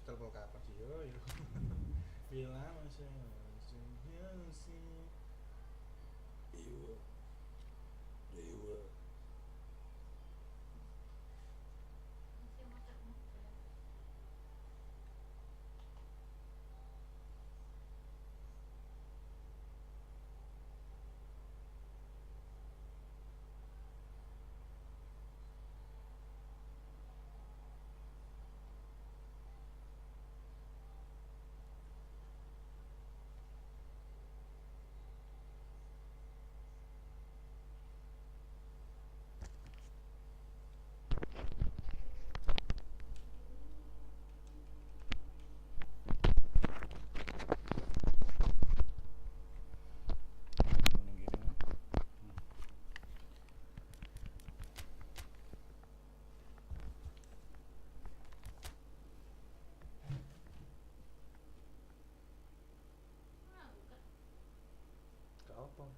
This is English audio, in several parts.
Telepon kapan sih yo? Bilang masih Dewa, Dewa. Apa?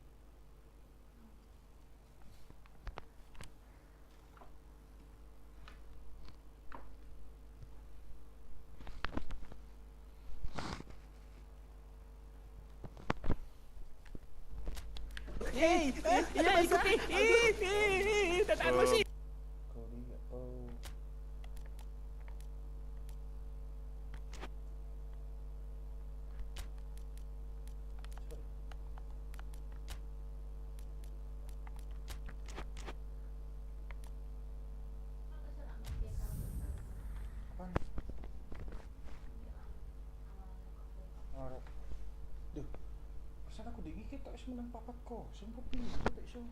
Iya ikuti. Tetaan masih. Kau lihat, oh. Apaan? Ora. Duh. Pesan aku digigit tak iso menang 4-0. Sumpah piye tak iso.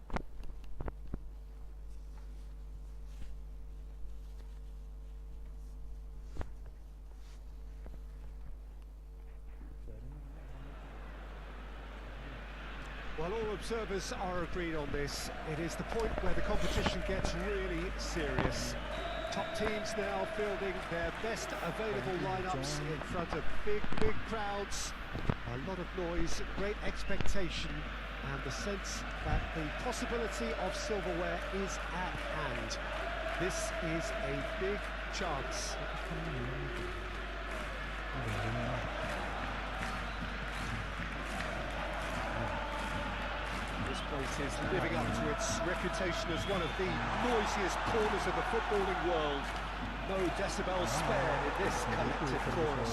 Well, all observers are agreed on this. It is the point where the competition gets really serious. Top teams now fielding their best available lineups in front of big crowds. A lot of noise, great expectation, and the sense that the possibility of silverware is at hand. This is a big chance. This place is living up to its reputation as one of the noisiest corners of the footballing world. No decibels spared in this collective chorus.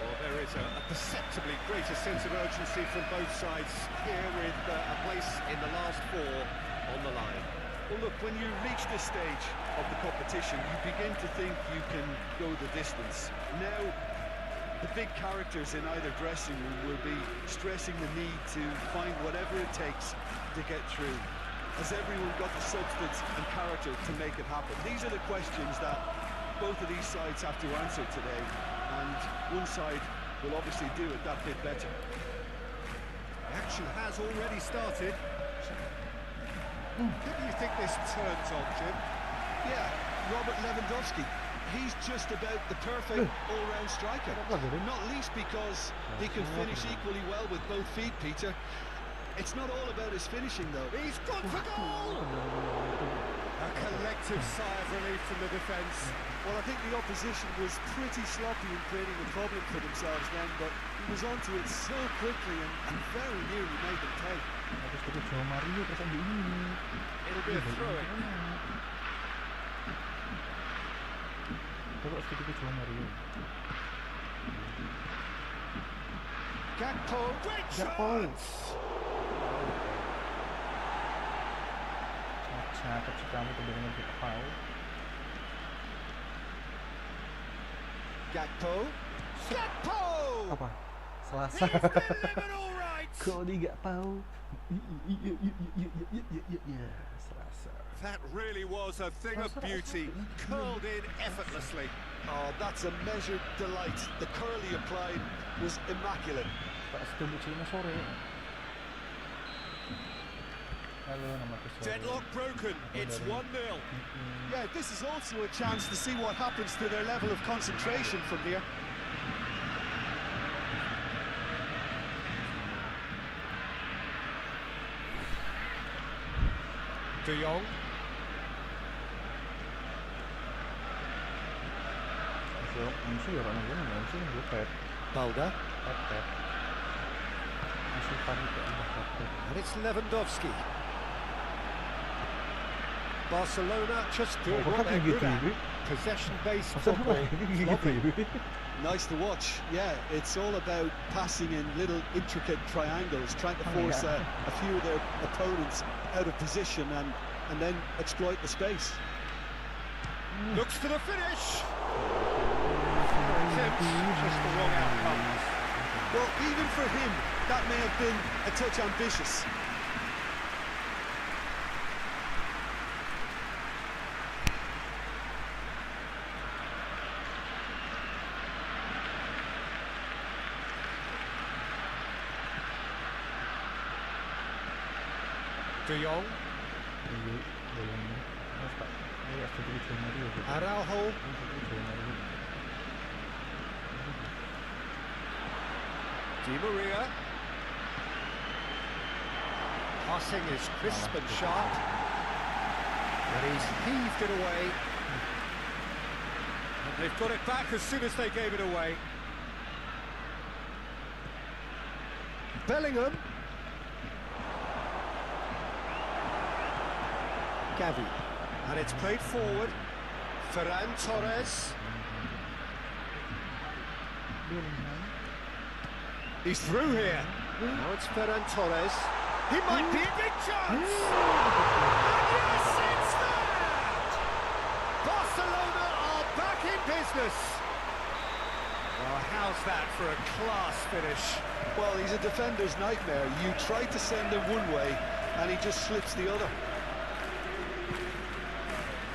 Well, there is a perceptibly greater sense of urgency from both sides here with a place in the last four on the line. Well, look, when you reach this stage of the competition, you begin to think you can go the distance. Now, the big characters in either dressing room will be stressing the need to find whatever it takes to get through. Has everyone got the substance and character to make it happen? These are the questions that both of these sides have to answer today, and one side will obviously do it that bit better. The action has already started. Who do you think this turns on, Jim? Yeah, Robert Lewandowski. He's just about the perfect all-round striker. Not least because he can finish equally well with both feet, Peter. It's not all about his finishing, though. He's gone for goal! A collective sigh of relief from the defence. Well, I think the opposition was pretty sloppy in creating a problem for themselves then, but he was onto it so quickly and very nearly made them pay. It'll be a throw-in. Gakpo, great chance! Gakpo! Gakpo! Apa? Selasa. He's delivered all right! Kau di Gakpo. Ya, Selasa. That really was a thing of beauty, curled in effortlessly. Oh, that's a measured delight. The curl he applied was immaculate. Pak setuju Cina sore. Halo, namaku Sore. Deadlock broken, it's 1-0. Yeah, this is also a chance to see what happens to their level of concentration from here. De Jong. MC orang yang MC yang gue pet Balda. masih panik kok pet. And it's Lewandowski. Barcelona just doing Oh, what kan they're gitu good at. ya? Possession-based Masa football. ini gitu ya? Nice to watch. Yeah, it's all about passing in little intricate triangles, trying to force a few of their opponents out of position and then exploit the space. Looks to the finish. Attempt, just the wrong outcome. Well, even for him, that may have been a touch ambitious. De Jong, Araujo, Di Maria. Passing is crisp and sharp. And he's heaved it away. And they've got it back as soon as they gave it away. Bellingham. Gavi. And it's played forward. Ferran Torres. He's through here. Now it's Ferran Torres. He might be a big chance! And yes, it's there! Barcelona are back in business. Well, how's that for a class finish? Well, he's a defender's nightmare. You try to send him one way and he just slips the other.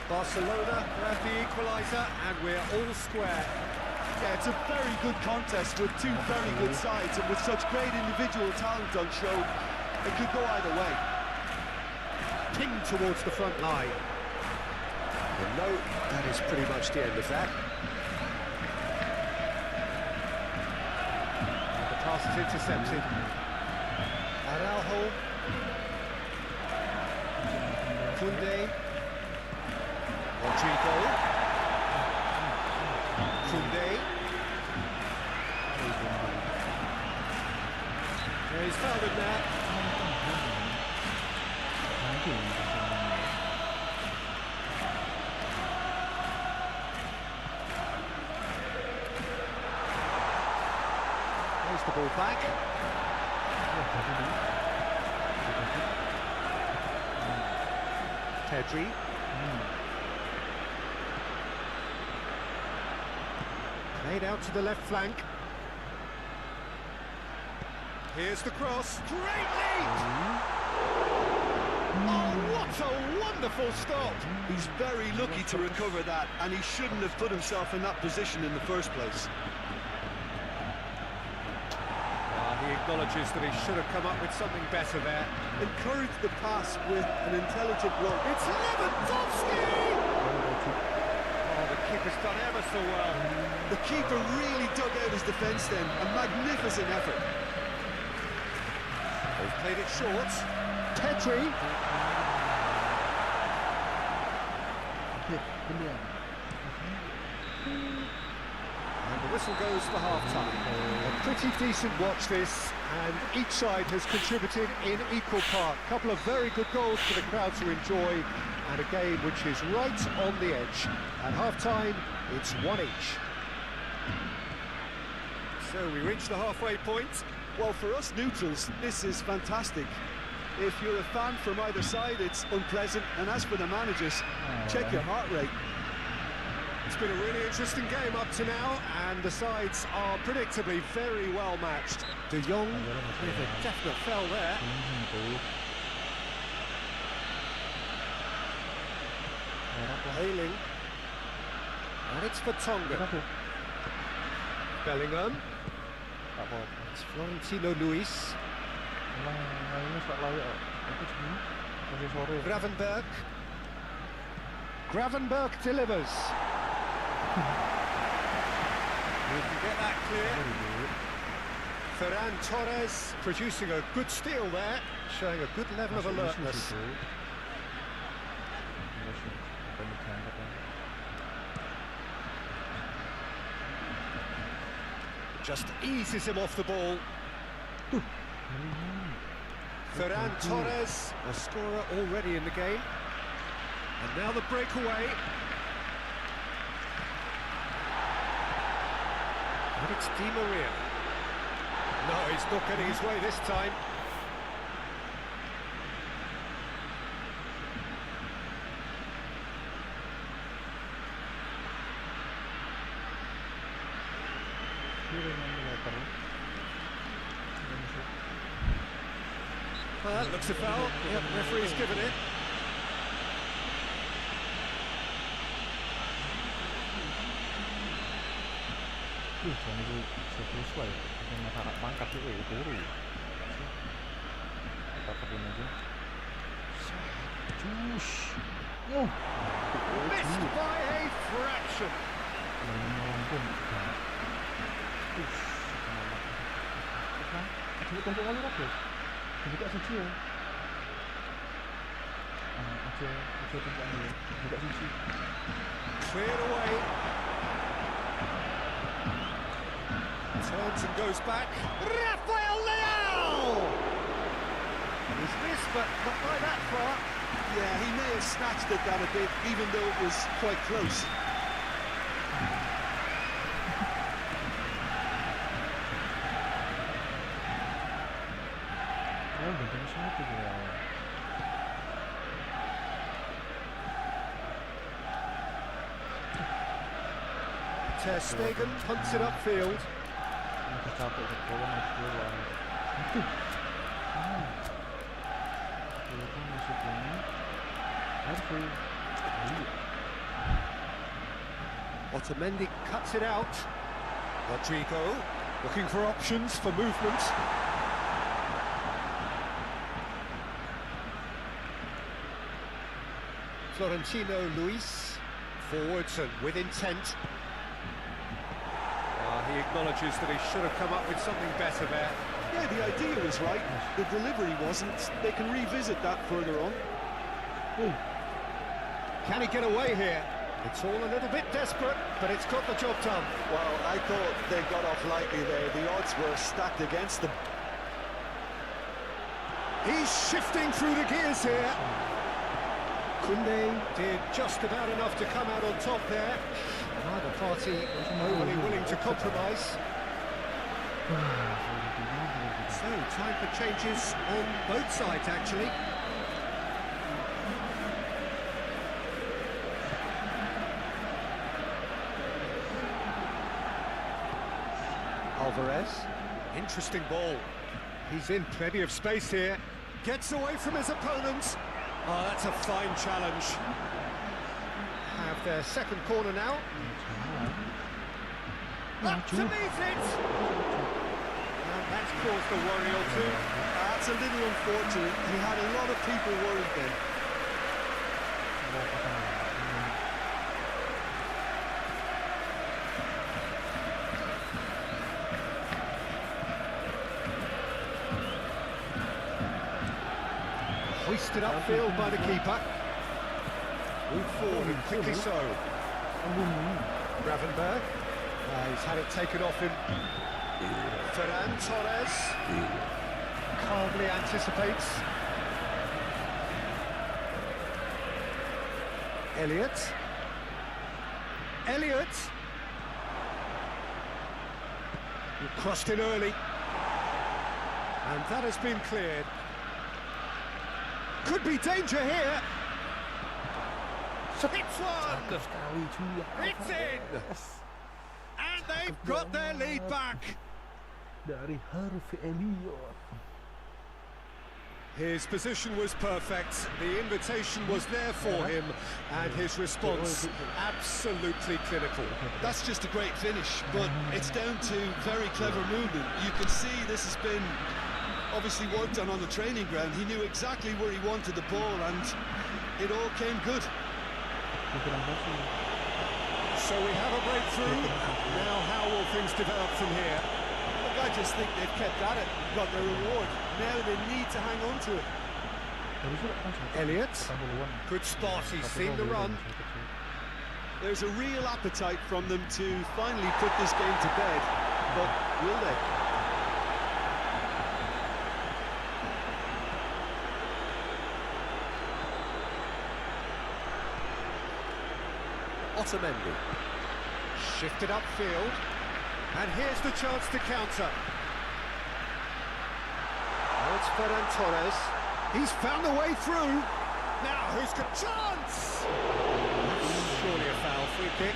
Barcelona grab the equaliser and we're all square. Yeah, it's a very good contest with two very good sides, and with such great individual talent on show, it could go either way. Pinged towards the front line. And no, that is pretty much the end of that. The pass is intercepted. Araujo. Koundé. Rodrigo. Koundé. Yeah, he's fouled it now. There's the ball back. Pedri. Played out to the left flank. Here's the cross. Great lead! Oh, what a wonderful stop! He's very lucky to recover that, and he shouldn't have put himself in that position in the first place. He acknowledges that he should have come up with something better there. Encourage the pass with an intelligent run. It's Lewandowski! Oh, the keeper's done ever so well. The keeper really dug out his defence then. A magnificent effort. They've played it short. Pedri. And the whistle goes for half-time. A pretty decent watch this, and each side has contributed in equal part. A couple of very good goals for the crowd to enjoy, and a game which is right on the edge. At half-time, it's one each. So we reach the halfway point. Well, for us neutrals, this is fantastic. If you're a fan from either side, it's unpleasant. And as for the managers, check your heart rate. It's been a really interesting game up to now, and the sides are predictably very well matched. De Jong with a definite foul there. Hailing. And it's for Tonga. Bellingham. It's Florentino Luis. Gravenberg. Gravenberg delivers. We can get that clear. Ferran Torres producing a good steal there, showing a good level of alertness. Just eases him off the ball. Ferran Torres, a scorer already in the game. And now the breakaway. And it's Di Maria. No, he's not getting his way this time. Well, that looks a foul. Yep, referee's given it. Suami itu sesuai dengan masyarakat pangkat itu turu. Kita pakai aja. Cus. Missed by a fraction. Mampun. Cuma tumpuk kali apa? Buka suci ya. Aceh tumpuk ni. Buka suci. Cleared away. Turns and goes back. Rafael Leao! He's missed, but not by that far. Yeah, he may have snatched it down a bit, even though it was quite close. Benteng satu dia. Ter Stegen punts it upfield. Capek ke bawah masuk keluar. Itu. Itu masuk ini. Harus. Otamendi cuts it out. Rodrigo looking for options for movement. Florentino Luis forwards and with intent. He acknowledges that he should have come up with something better there. Yeah, the idea was right, the delivery wasn't. They can revisit that further on. Can he get away here? It's all a little bit desperate, but it's got the job done. Well, I thought they got off lightly there. The odds were stacked against them. He's shifting through the gears here. Koundé did just about enough to come out on top there. Neither party overly willing to compromise. So, time for changes on both sides, actually. Alvarez, interesting ball. He's in plenty of space here. Gets away from his opponents. Oh, that's a fine challenge. Have their second corner now. Up to meet it! And that's caused a worry or two. That's a little unfortunate. He had a lot of people worried then. Hoisted upfield by the keeper. Move forward and quickly so. Gravenberg. He's had it taken off him. Ferran Torres. Calmly anticipates. Elliott. He crossed in early. And that has been cleared. Could be danger here. It's one! It's in! And they've got their lead back. Dari Harvey Elliott. His position was perfect, the invitation was there for him, and his response absolutely clinical. That's just a great finish, but it's down to very clever movement. You can see this has been obviously worked on the training ground. He knew exactly where he wanted the ball, and it all came good. So we have a breakthrough. Now how will things develop from here? Look, I just think they've kept at it, got their reward. Now they need to hang on to it. Elliott, good spot, he's seen the run. There's a real appetite from them to finally put this game to bed. but will they? Otamendi. Shifted upfield. And here's the chance to counter. Now it's Ferran Torres. He's found a way through. Now who's got chance? Surely a foul, free kick.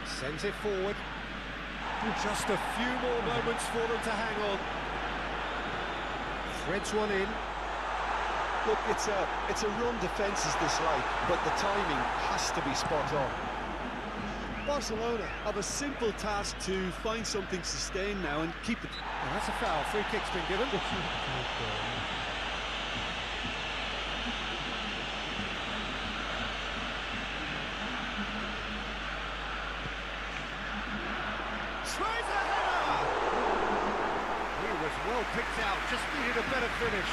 Sends it forward. Just a few more moments for them to hang on. Threads one in. Look, it's a run defence's dislike, but the timing has to be spot on. Barcelona have a simple task to find something sustained now and keep it. Well, that's a foul. Free kick's been given. Tries a header! He was well picked out, just needed a better finish.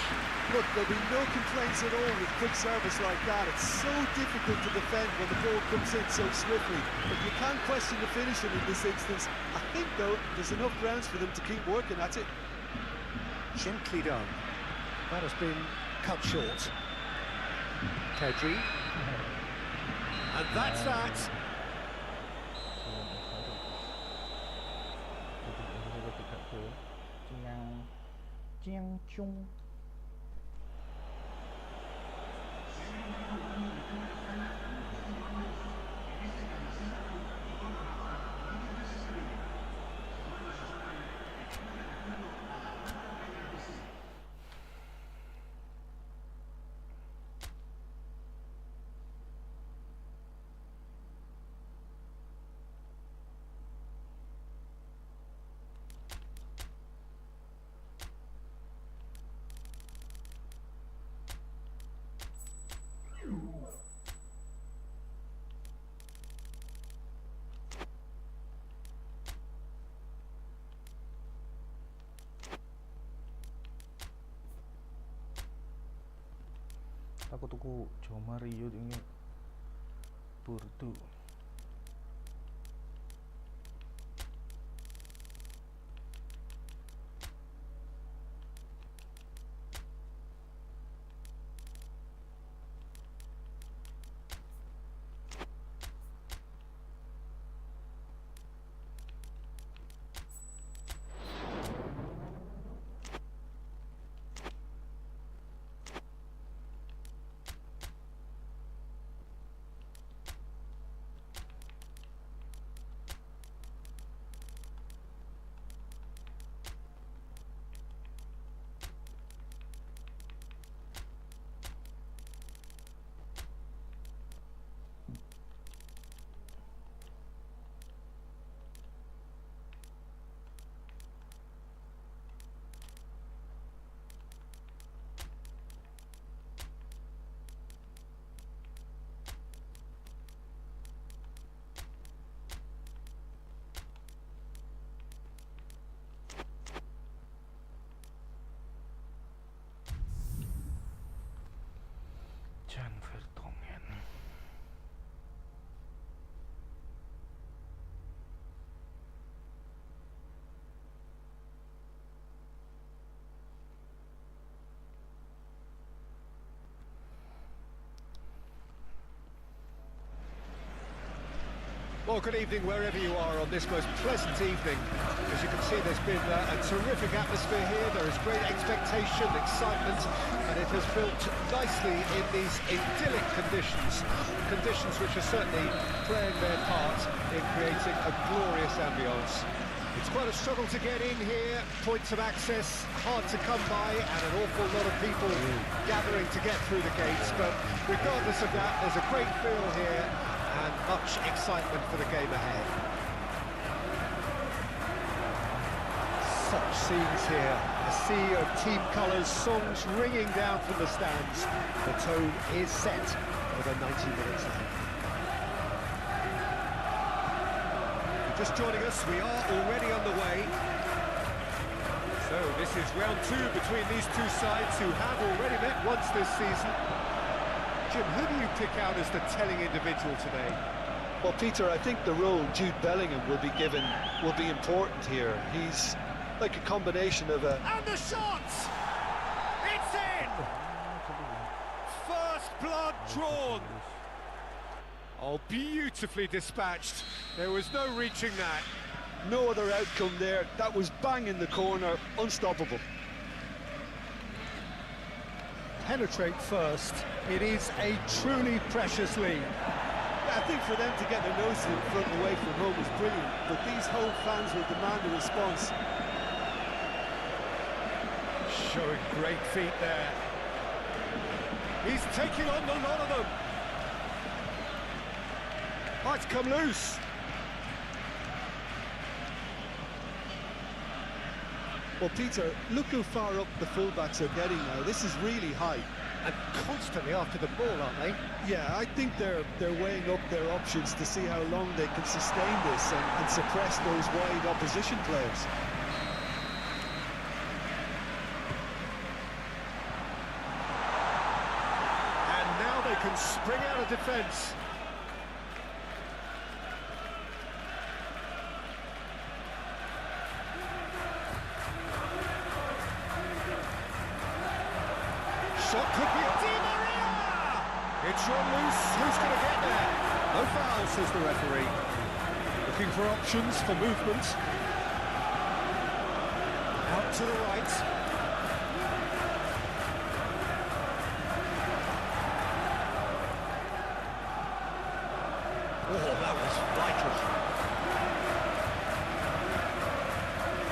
Look, there'll be no complaints at all with quick service like that. It's so difficult to defend when the ball comes in so swiftly. But you can't question the finishing in this instance. I think, though, there's enough grounds for them to keep working at it. Gently done. That has been cut short. Pedri. And that's that. Chiang Chung. Aku tuku Jo Mario ini Porto. Jan Vertonghen. Well, good evening wherever you are on this most pleasant evening. As you can see, there's been a terrific atmosphere here. There is great expectation, excitement, and it has built nicely in these idyllic conditions. Conditions which are certainly playing their part in creating a glorious ambience. It's quite a struggle to get in here, points of access hard to come by, and an awful lot of people gathering to get through the gates. But regardless of that, there's a great feel here and much excitement for the game ahead. Such scenes here, a sea of team colours, songs ringing down from the stands. The tone is set for the 90 minutes ahead. If you're just joining us, we are already underway. So this is round 2 between these two sides who have already met once this season. Jim, who do you pick out as the telling individual today? Well, Peter, I think the role Jude Bellingham will be given will be important here. He's like a combination of a... And the shot! It's in! First blood drawn. Oh, beautifully dispatched. There was no reaching that. No other outcome there. That was bang in the corner, unstoppable. Penetrate first. It is a truly precious lead. Yeah, I think for them to get their nose in front away from home was brilliant, but these home fans will demand a response. Showing great feet there. He's taking on a lot of them. Oh, it's come loose. Well, Peter, look how far up the fullbacks are getting now. This is really high. And constantly after the ball, aren't they? Yeah, I think they're weighing up their options to see how long they can sustain this and suppress those wide opposition players. And now they can spring out of defence. Shot could be Di Maria! It's run loose. Who's going to get there? No foul, says the referee. Looking for options for movement. Out to the right. Oh, that was vital.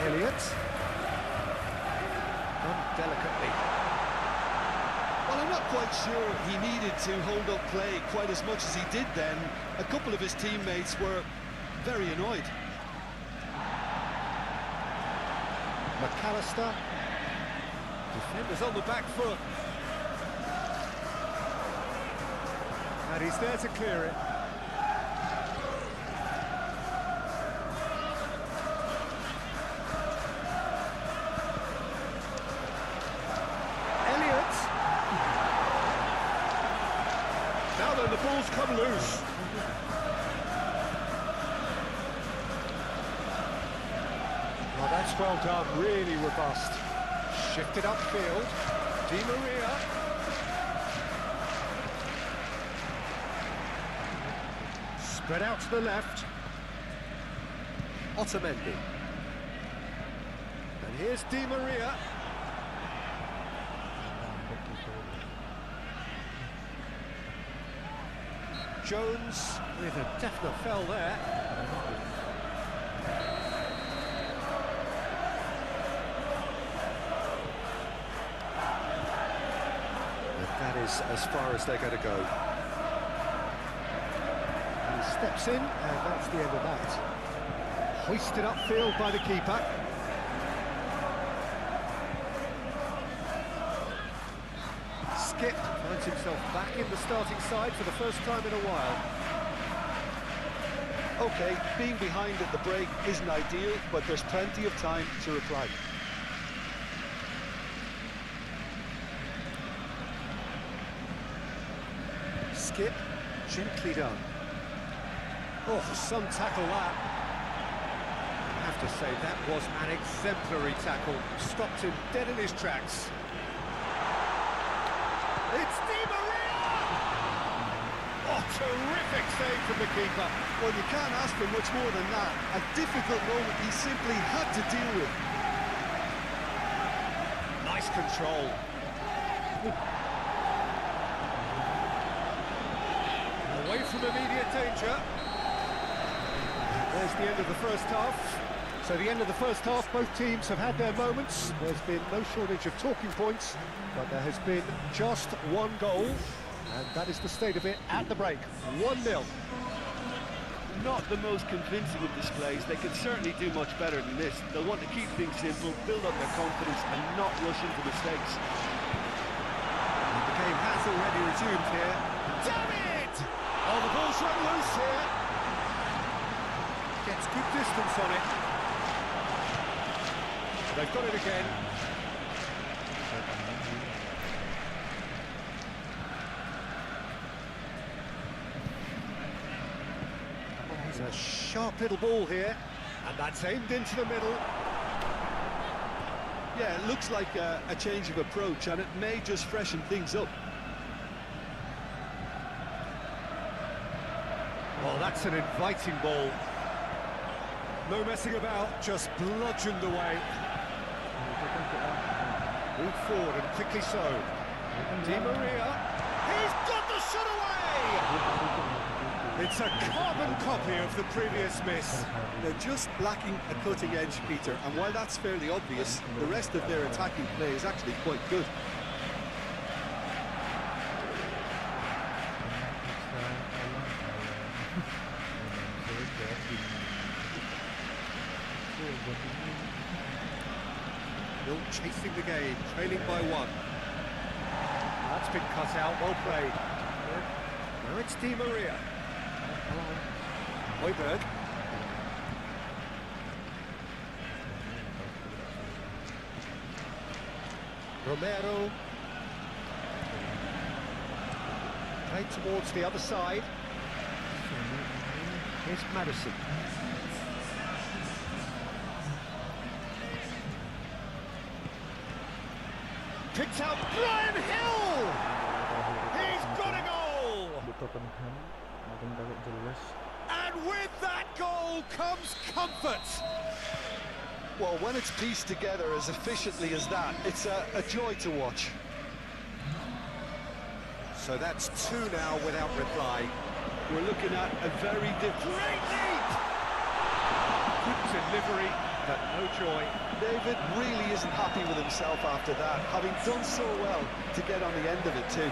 Elliott. Done delicately. Well, I'm not quite sure he needed to hold up play quite as much as he did then. A couple of his teammates were very annoyed. McAllister. Defenders on the back foot. And he's there to clear it. Now then, the ball's come loose. Oh, that's well done, really robust. Shifted upfield. Di Maria. Spread out to the left. Otamendi. And here's Di Maria. Jones with a definite fell there. And that is as far as they're going to go. He steps in, and that's the end of that. Hoisted upfield by the keeper. Skip finds himself back in the starting side for the first time in a while. Okay, being behind at the break isn't ideal, but there's plenty of time to reply. Skip, gently done. Oh, some tackle that. I have to say, that was an exemplary tackle. Stopped him dead in his tracks. It's Di Maria! Oh, terrific save from the keeper. Well, you can't ask for much more than that. A difficult moment he simply had to deal with. Nice control. Away from immediate danger. There's the end of the first half. So the end of the first half, both teams have had their moments. There's been no shortage of talking points, but there has been just one goal, and that is the state of it at the break. 1-0. Not the most convincing of displays. They can certainly do much better than this. They'll want to keep things simple, build up their confidence and not rush into mistakes. And the game has already resumed here. Damn it! Oh, the ball's run loose here. Gets good distance on it. They've got it again. It's a sharp little ball here, and that's aimed into the middle. Yeah, it looks like a change of approach, and it may just freshen things up. Well, that's an inviting ball. No messing about, just bludgeoned away. Move forward, and quickly so. Di Maria, he's got the shot away! It's a carbon copy of the previous miss. They're just lacking a cutting edge, Peter, and while that's fairly obvious, the rest of their attacking play is actually quite good. Still chasing the game, trailing by one. That's been cut out, well played. Now it's Di Maria. Højbjerg. Romero. Played towards the other side. Here's Madison. Picked out Brian Hill! He's got a goal! And with that goal comes comfort! Well, when it's pieced together as efficiently as that, it's a joy to watch. So that's two now without reply. We're looking at a very different... Great lead! Good delivery, but no joy. David really isn't happy with himself after that, having done so well to get on the end of it too.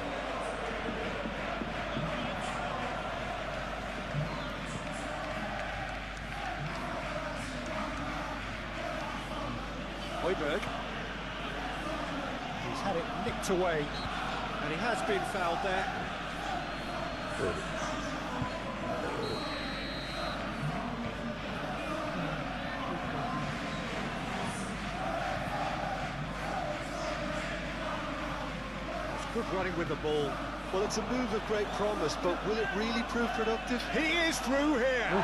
Højbjerg. He's had it nicked away, and he has been fouled there. That's good running with the ball. Well, it's a move of great promise, but will it really prove productive? He is through here.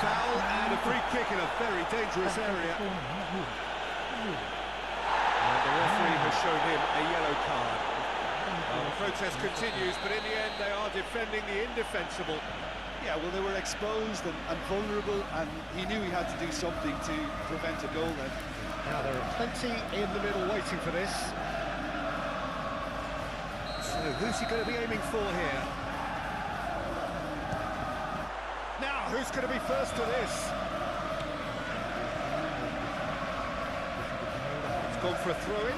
Foul and a free kick in a very dangerous area. And the referee has shown him a yellow card. Well, the protest continues, but in the end they are defending the indefensible. Yeah, well, they were exposed and vulnerable, and he knew he had to do something to prevent a goal then. Now there are plenty in the middle waiting for this. So who's he going to be aiming for here? Now who's going to be first to this? It's gone for a throw-in.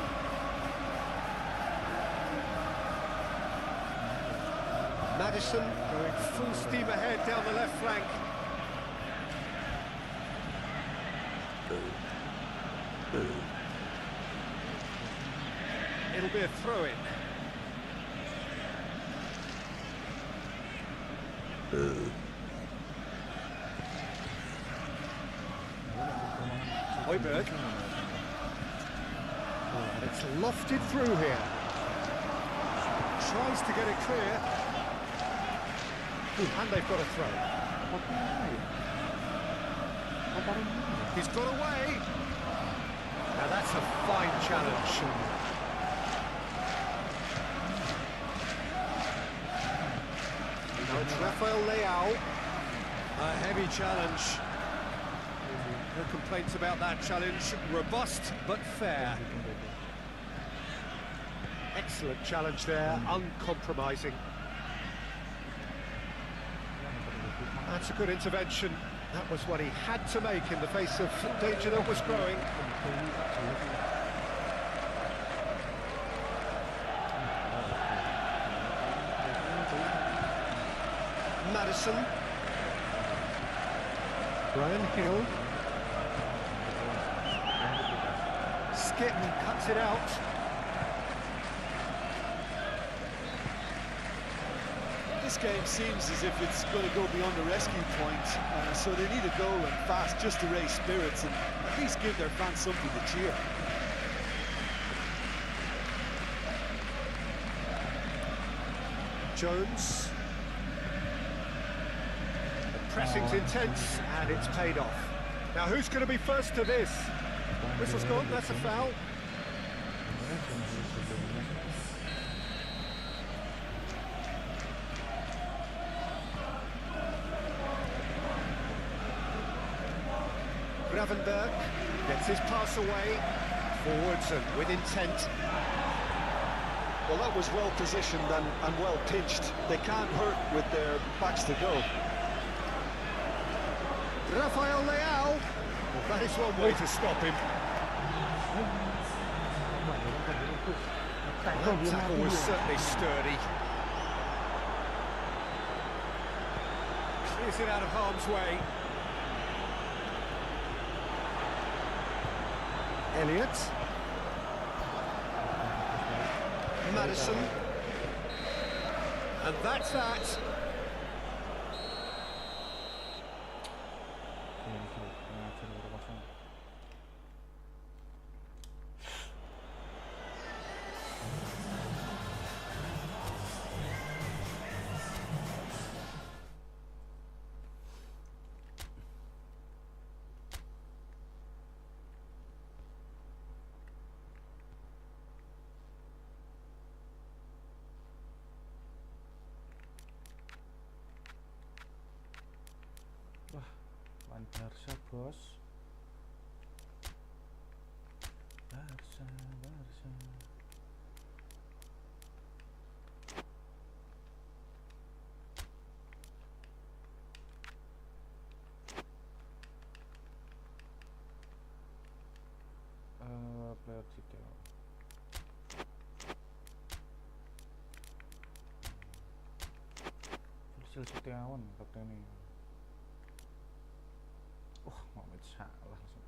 Madison going full steam ahead down the left flank. It'll be a throw-in. Højbjerg. And it's lofted through here. Tries to get it clear. And they've got a throw. He's got away. Now that's a fine challenge. Now it's Rafael Leao. A heavy challenge. No complaints about that challenge. Robust but fair. Excellent challenge there, uncompromising. That's a good intervention. That was what he had to make in the face of danger that was growing. Madison. Brian Hill. Skip cuts it out. This game seems as if it's going to go beyond the rescue point, so they need a goal and fast just to raise spirits and at least give their fans something to cheer. Jones. The pressing's intense and it's paid off. Now who's going to be first to this? Whistle's gone, that's a foul. Gravenberg gets his pass away, forwards and with intent. Well, that was well positioned and well pitched. They can't hurt with their backs to go. Rafael Leao, well, that is one way to stop him. That tackle was certainly sturdy. Clears it out of harm's way. Elliott. Madison. And that's that. Barca bos. Barca. Player detail. Futsal Setiawan kapten ini. Mohamed Salah langsung.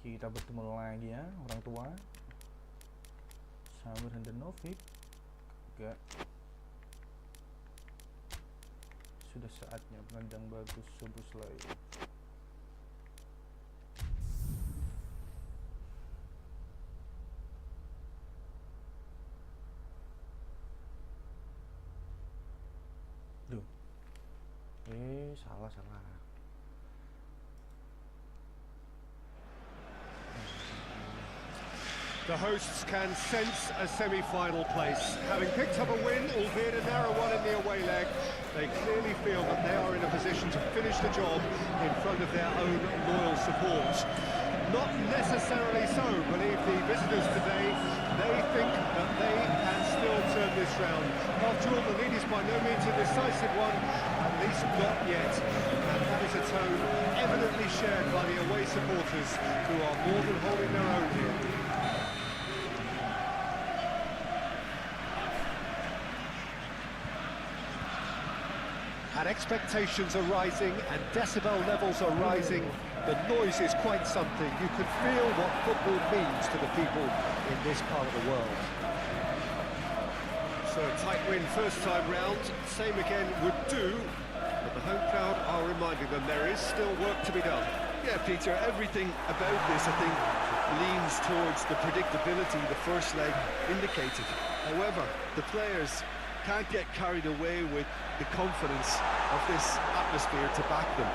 Kita bertemu lagi ya, orang tua. Samir Handanovic. Enggak. Sudah saatnya penendang bagus Soboslai. Duh. Salah. The hosts can sense a semi-final place. Having picked up a win, albeit a narrow one in the away leg, they clearly feel that they are in a position to finish the job in front of their own loyal support. Not necessarily so, believe the visitors today. They think that they can still turn this round. After all, the lead is by no means a decisive one, at least not yet. And that is a tone evidently shared by the away supporters, who are more than holding their own here. And expectations are rising and decibel levels are rising. The noise is quite something. You can feel what football means to the people in this part of the world. So a tight win first time round, same again would do, but the home crowd are reminding them there is still work to be done. Yeah, Peter, everything about this, I think, leans towards the predictability the first leg indicated. However, the players can't get carried away with the confidence of this atmosphere to back them.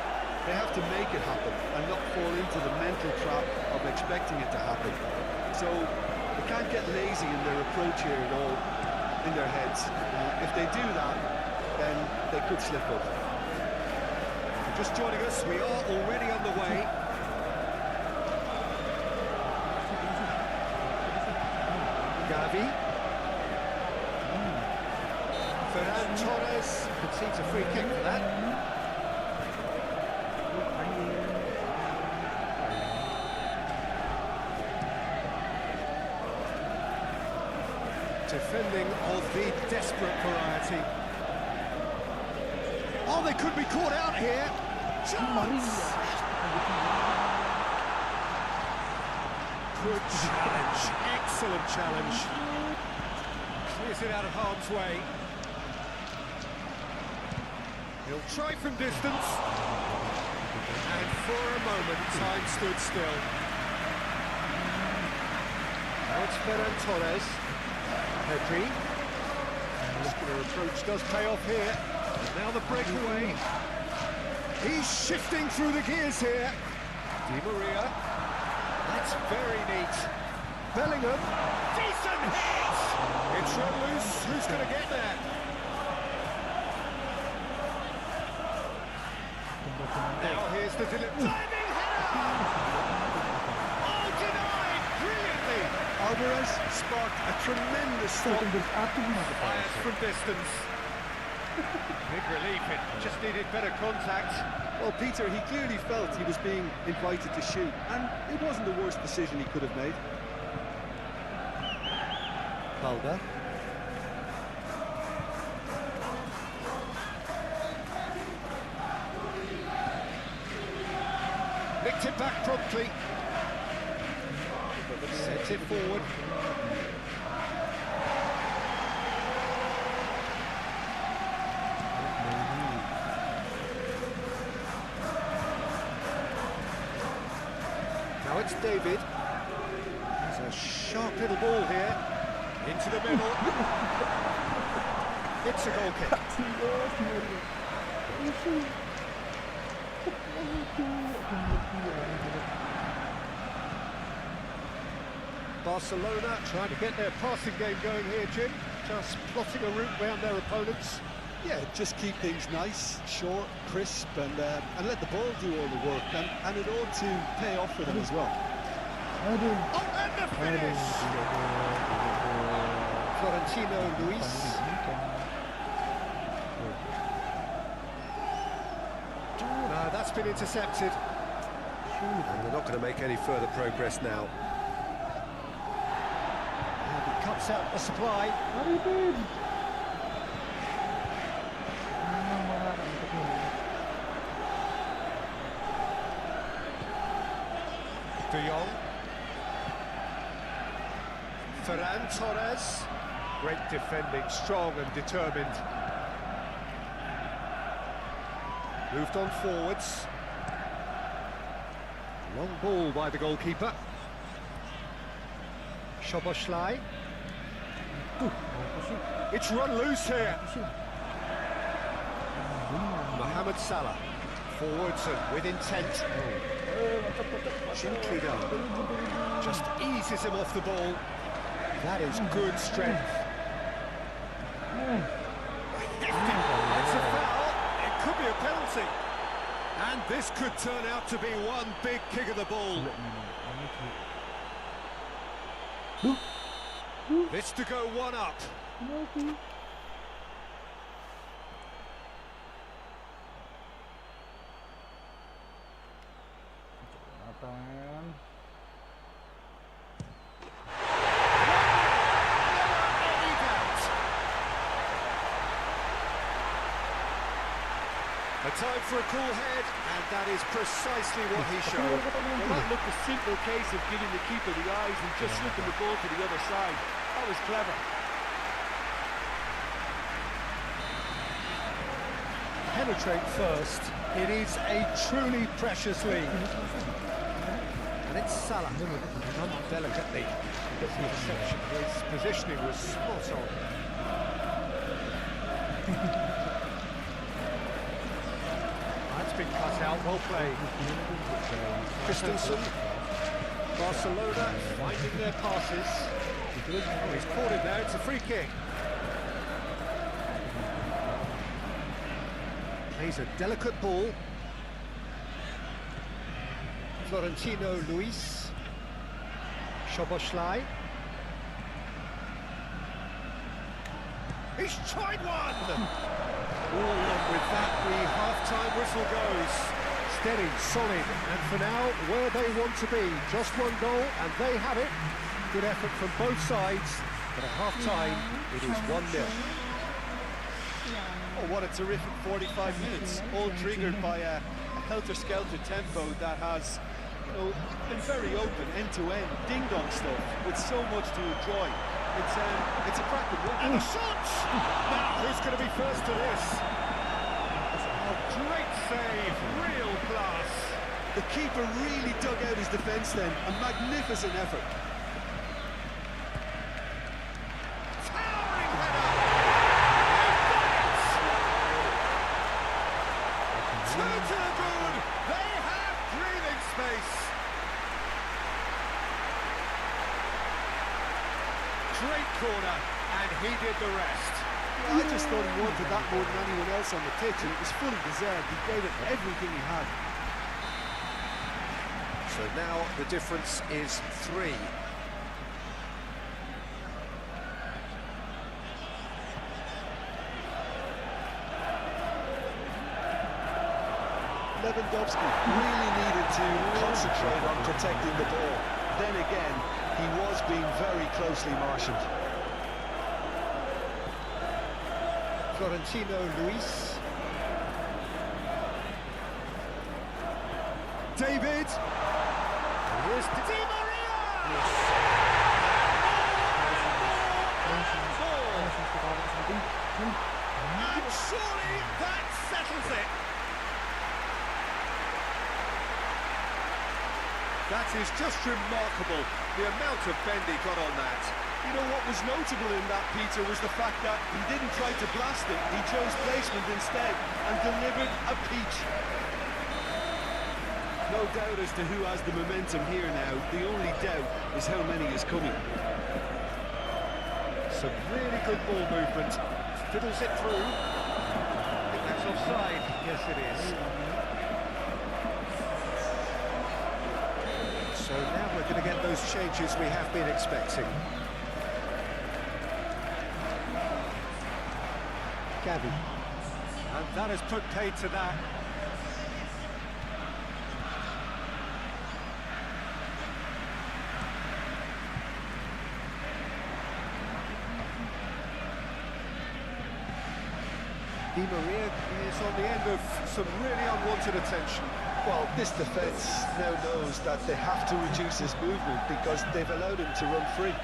They have to make it happen and not fall into the mental trap of expecting it to happen. So they can't get lazy in their approach here at all, in their heads. If they do that, then they could slip up. Just joining us, we are already on the way. Gavi. Ferran Torres concedes a free kick for that. Defending of the desperate variety. Oh, they could be caught out here. Chance! Good challenge, excellent challenge. Clears it out of harm's way. He'll try from distance. And for a moment, time stood still. Now it's Ferran Torres. Pedri. Muscular approach does pay off here. And now the breakaway. He's shifting through the gears here. Di Maria. That's very neat. Bellingham. Decent hit! It's run loose. Who's going to get there? Now here's the diving header! Oh, denied! Brilliantly! Alvarez sparked a tremendous stop. Fires from distance. Big relief, it just needed better contact. Well, Peter, he clearly felt he was being invited to shoot, and it wasn't the worst decision he could have made. Balda. Nicked it back promptly. Sent it forward. Now it's David. There's a sharp little ball here. Into the middle. It's a goal kick. Barcelona trying to get their passing game going here, Jim. Just plotting a route round their opponents. Yeah, just keep things nice, short, crisp, and let the ball do all the work, and it ought to pay off for them as well. Oh, and the finish! Florentino Luis. That's been intercepted. And they're not going to make any further progress now. And he cuts out the supply. De Jong. Ferran Torres. Great defending, strong and determined. Moved on forwards. Long ball by the goalkeeper. Szoboszlai. It's run loose here. Mohamed Salah. Forwards and with intent. Gently done. Just eases him off the ball. That is good strength. That's a foul. It could be a penalty. And this could turn out to be one big kick of the ball. This to go one up. A time for a cool head, and that is precisely what he showed. Well, that looked a simple case of giving the keeper the eyes and just slipping the ball to the other side. That was clever. Penetrate first. It is a truly precious lead. And it's Salah. Not delicately. Gets the interception. His positioning was spot on. That's been cut out. Well played. Christensen. Barcelona finding their passes. Oh, he's caught him there. It's a free kick. Plays a delicate ball. Florentino Luis. Szoboszlai. He's tried one! Oh, and with that, the half-time whistle goes. Steady, solid, and for now, where they want to be. Just one goal, and they have it. Good effort from both sides, but at half-time, it is 1-0. Oh, what a terrific 45 minutes, all triggered by a helter-skelter tempo that has, been very open, end-to-end, ding-dong stuff, with so much to enjoy. It's a cracking one. And a shot! Now, who's going to be first to this? save, real class. The keeper really dug out his defence then. A magnificent effort. Towering header. Two to the good. They have breathing space. Great corner, and he did the rest. I just thought he wanted that more than anyone else on the pitch, and it was fully deserved. He gave it everything he had. So now the difference is 3. Lewandowski really needed to concentrate on protecting the ball. Then again, he was being very closely marshalled. Florentino Luis. David. Here's Di Maria. And surely that settles it. That is just remarkable, the amount of bend he got on that. You know what was notable in that, Peter, was the fact that he didn't try to blast it. He chose placement instead and delivered a peach. No doubt as to who has the momentum here now. The only doubt is how many is coming. Some really good ball movement. Fiddles it through. I think that's offside. Yes, it is. So now we're going to get those changes we have been expecting. Gavi. And that has put paid to that. Di Maria is on the end of some really unwanted attention. Well, this defence now knows that they have to reduce his movement because they've allowed him to run free.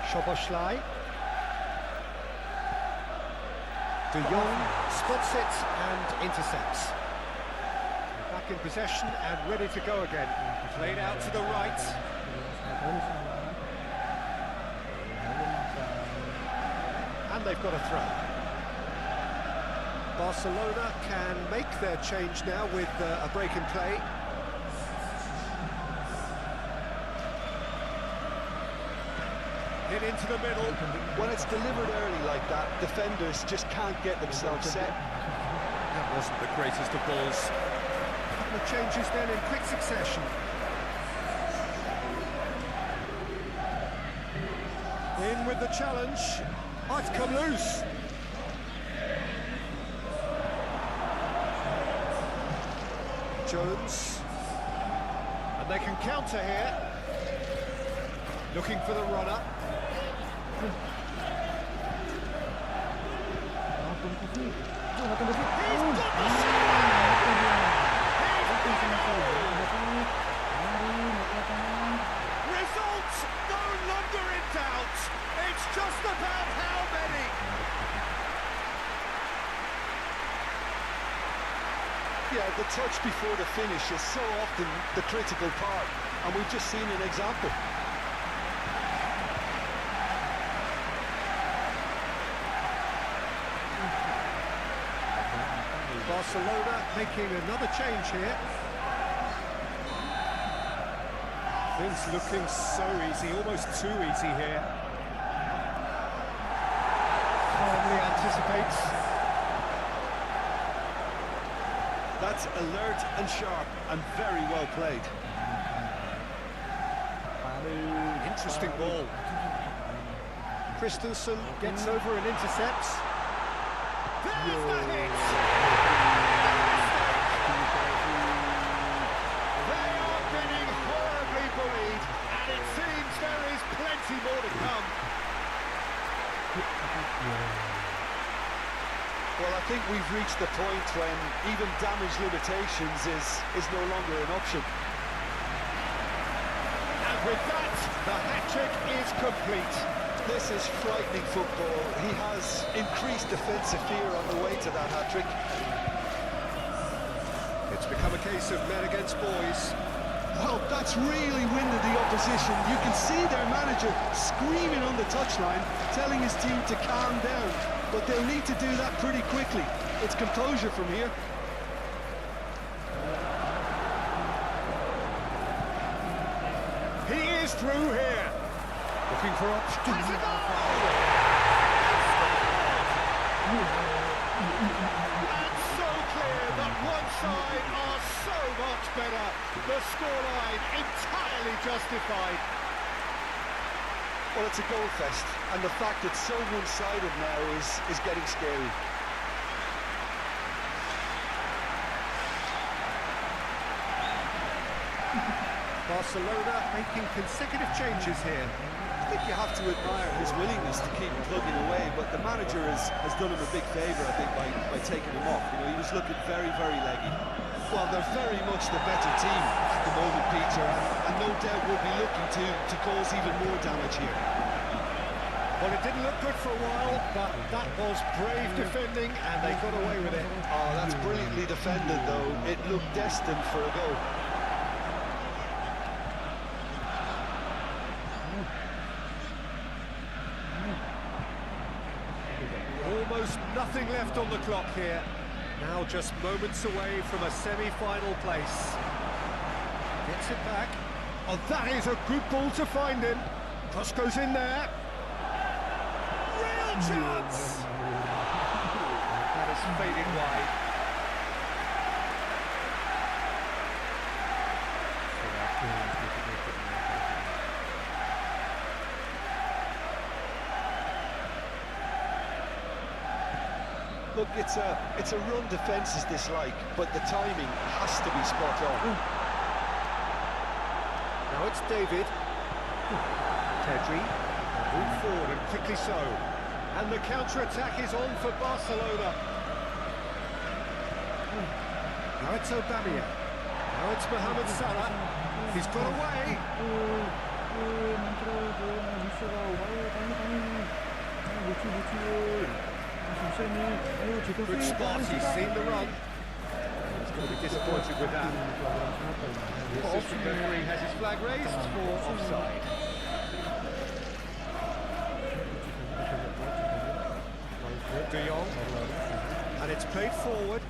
Szoboszlai. De Jong spots it and intercepts. Back in possession and ready to go again. Played out to the right. And they've got a throw. Barcelona can make their change now with a break in play. Hit into the middle. When it's delivered early like that, defenders just can't get themselves set. That wasn't the greatest of balls. A couple of changes then in quick succession. In with the challenge. Oh, it's come loose. Jones. And they can counter here. Looking for the runner. Results no longer in doubt. It's just about how many. Yeah, the touch before the finish is so often the critical part, and we've just seen an example. Barcelona making another change here. Things looking so easy, almost too easy here. Calmly anticipates. That's alert and sharp and very well played. Interesting ball. Christensen gets over and intercepts. There's the hit! They are getting horribly bullied, and it seems there is plenty more to come. Well, I think we've reached the point when even damage limitations is no longer an option. And with that, the hat-trick is complete. This is frightening football. He has increased defensive fear on the way to that hat-trick. It's become a case of men against boys. Well, that's really winded the opposition. You can see their manager screaming on the touchline, telling his team to calm down. But they'll need to do that pretty quickly. It's composure from here. He is through here. Looking for options. Has a goal! And so clear that one side are so much better. The scoreline entirely justified. Well, it's a goal fest, and the fact it's so one-sided now is getting scary. Barcelona making consecutive changes here. I think you have to admire his willingness to keep plugging away, but the manager has done him a big favour, I think, by taking him off. You know, he was looking very, very leggy. Well, they're very much the better team at the moment, Peter, and no doubt will be looking to cause even more damage here. Well, it didn't look good for a while, but that was brave defending, and they got away with it. Oh, that's brilliantly defended, though. It looked destined for a goal. Almost nothing left on the clock here. Now just moments away from a semi-final place. Gets it back. Oh, that is a good ball to find him. Cross goes in there. Real chance! That has faded wide. Look, it's a run defence is dislike, but the timing has to be spot on. Now it's David. Pedri. Move forward and quickly so. And the counter-attack is on for Barcelona. Now it's Aubameyang. Now it's Mohamed Salah. He's got away. Good spot, he's seen the run. He's going to be disappointed with that. The assistant referee has his flag raised for offside. De Jong. And it's played forward.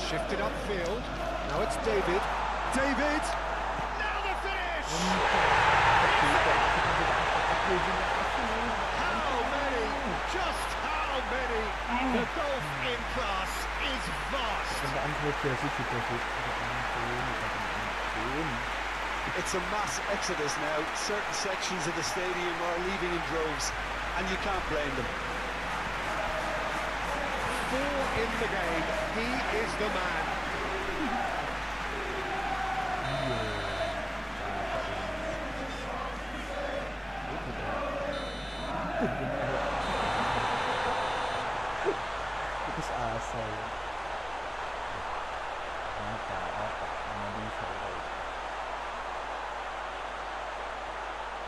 Shifted upfield. Now it's David. David! Now the finish! How many? Just how many? The golf in class is vast. It's a mass exodus now. Certain sections of the stadium are leaving in droves, and you can't blame them. 4 in the game. He is the man. Putus asa ya. Mata otak mana bisa tahu.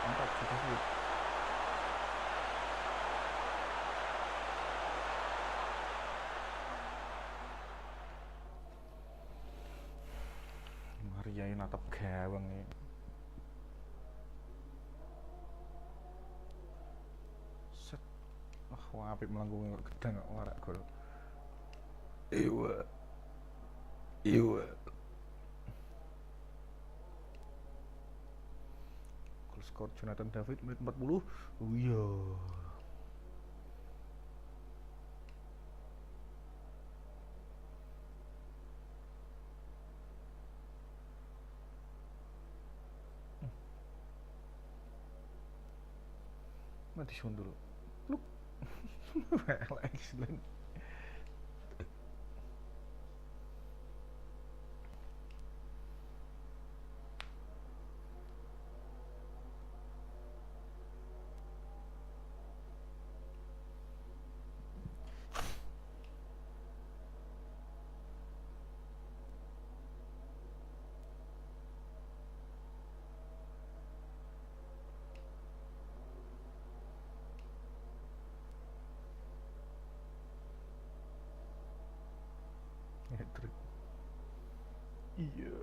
Mantap sudah sih. Maria ini natap gawang nih. Set. Wah, apik melangkung kok gedang kok warak gol. Iwa. Gol skor Jonathan David menit 40. Oh iya. Mati sundul. Look. Well, excellent. Hat-trick. Iya.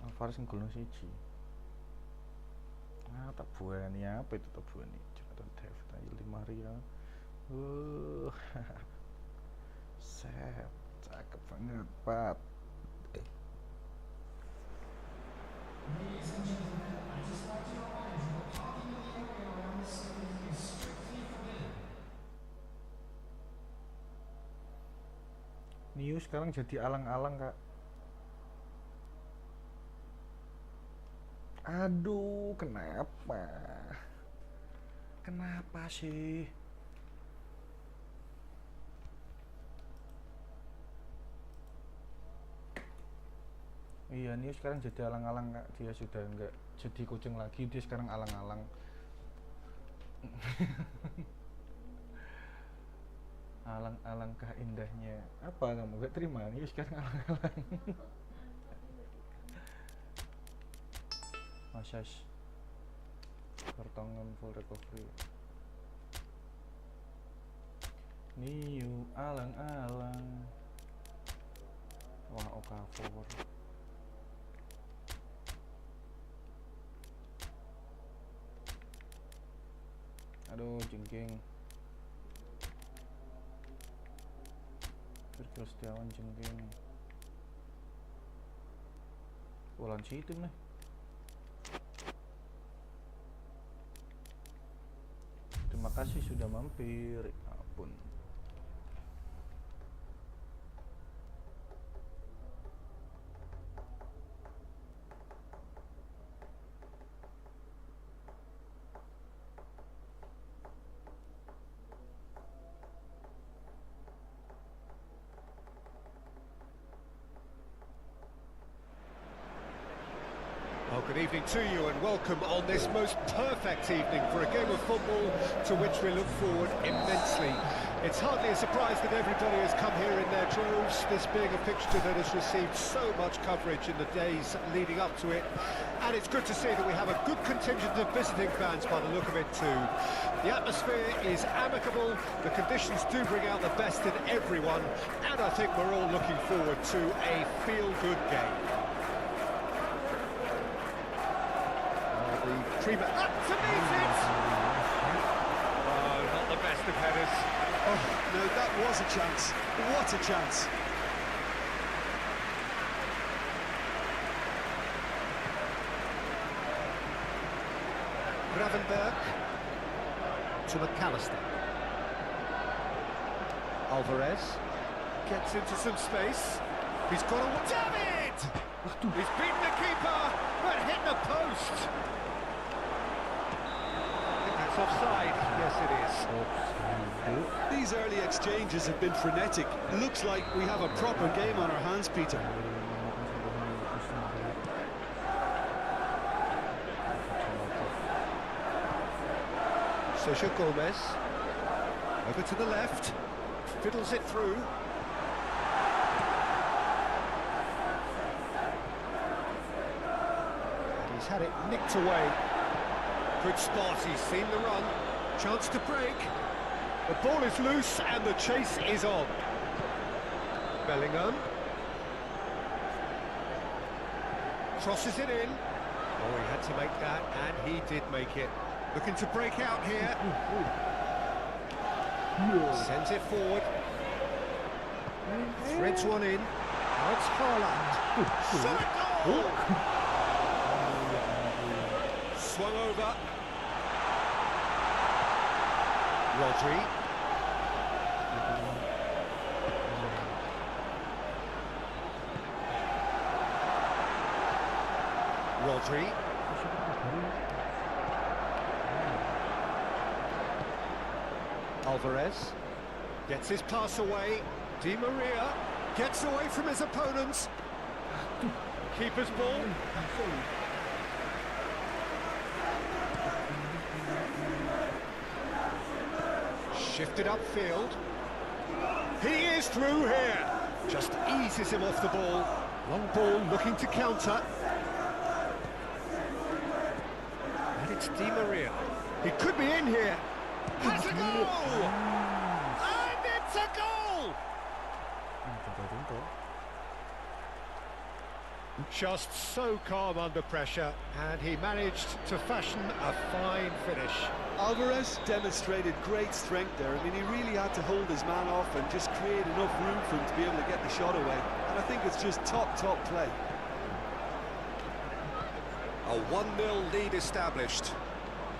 Alvarez ngegolno siji. Tak buani apa itu tak buani? Jonathan David ayo Di Maria. Set, cakep banget, Pat. Niu sekarang jadi alang-alang, Kak. Aduh, kenapa? Kenapa sih? Iya, Niu sekarang jadi alang-alang, Kak. Dia sudah enggak jadi kucing lagi, dia sekarang alang-alang. Alang-alangkah indahnya. Apa kamu gak terima? Niu sekarang alang-alang. Massage. Pertongan full recovery. Niu alang-alang. Wah, Okafor. Aduh, jengking. Virgil Setiawan jengking. Wulan situ nih. Terima kasih sudah mampir. Ampun. Well, good evening to you and welcome on this most perfect evening for a game of football to which we look forward immensely. It's hardly a surprise that everybody has come here in their droves, this being a fixture that has received so much coverage in the days leading up to it. And it's good to see that we have a good contingent of visiting fans by the look of it too. The atmosphere is amicable, the conditions do bring out the best in everyone, and I think we're all looking forward to a feel-good game. Prima up to meet it! Oh, not the best of headers. Oh, no, that was a chance. What a chance. Gravenberg to McAllister. Alvarez gets into some space. He's got a... Damn it! He's beaten the keeper, but hit the post. Offside, yes it is. These early exchanges have been frenetic. Looks like we have a proper game on our hands, Peter. Sergio Gomez, over to the left, fiddles it through. And he's had it nicked away. Good spot, he's seen the run. Chance to break. The ball is loose and the chase is on. Bellingham. Crosses it in. Oh, he had to make that, and he did make it. Looking to break out here. Sends it forward. Threads one in. Now it's Haaland. Shot goal! Swung over. Rodri. Rodri. Alvarez gets his pass away. Di Maria gets away from his opponents. Keeper's ball. Shifted upfield. He is through here. Just eases him off the ball. Long ball looking to counter. And it's Di Maria. He could be in here. Has a goal! And it's a goal! Just so calm under pressure, and he managed to fashion a fine finish. Alvarez demonstrated great strength there. I mean, he really had to hold his man off and just create enough room for him to be able to get the shot away. And I think it's just top play. A 1-0 lead established.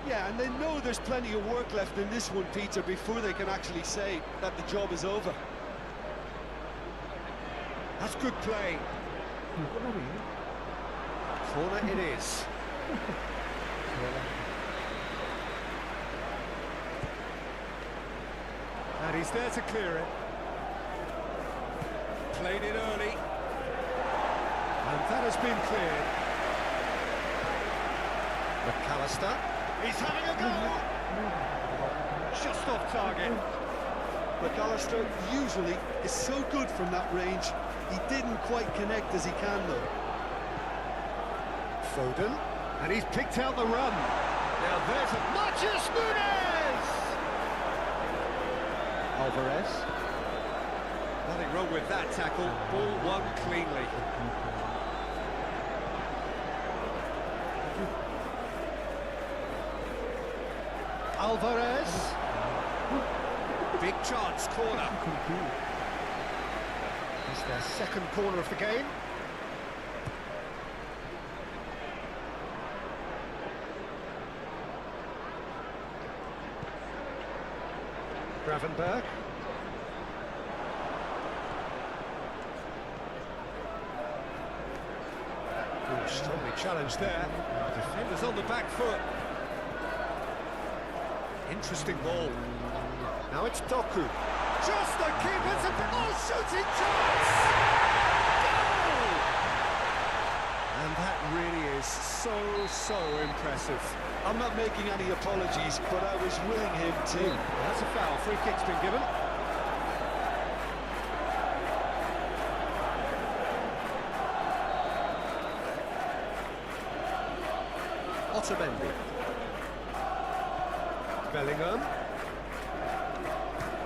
Yeah, and they know there's plenty of work left in this one, Peter, before they can actually say that the job is over. That's good play. Corner it is. And he's there to clear it. Played it early. And that has been cleared. McAllister. He's having a go! Just off target. McAllister usually is so good from that range. He didn't quite connect as he can, though. Foden. And he's picked out the run. Now there's a Marcus Nunes! Alvarez. Nothing wrong with that tackle. Ball won cleanly. Alvarez. Big chance, corner. It's their second corner of the game. Gravenberg. Ooh, strongly challenged there. Defenders on the back foot. Interesting ball. Now it's Doku. Just the keeper's shooting chance! Goal! And that really is so impressive. I'm not making any apologies, but I was willing him to. Well, that's a foul. Free kick's been given. Otamendi. Bellingham.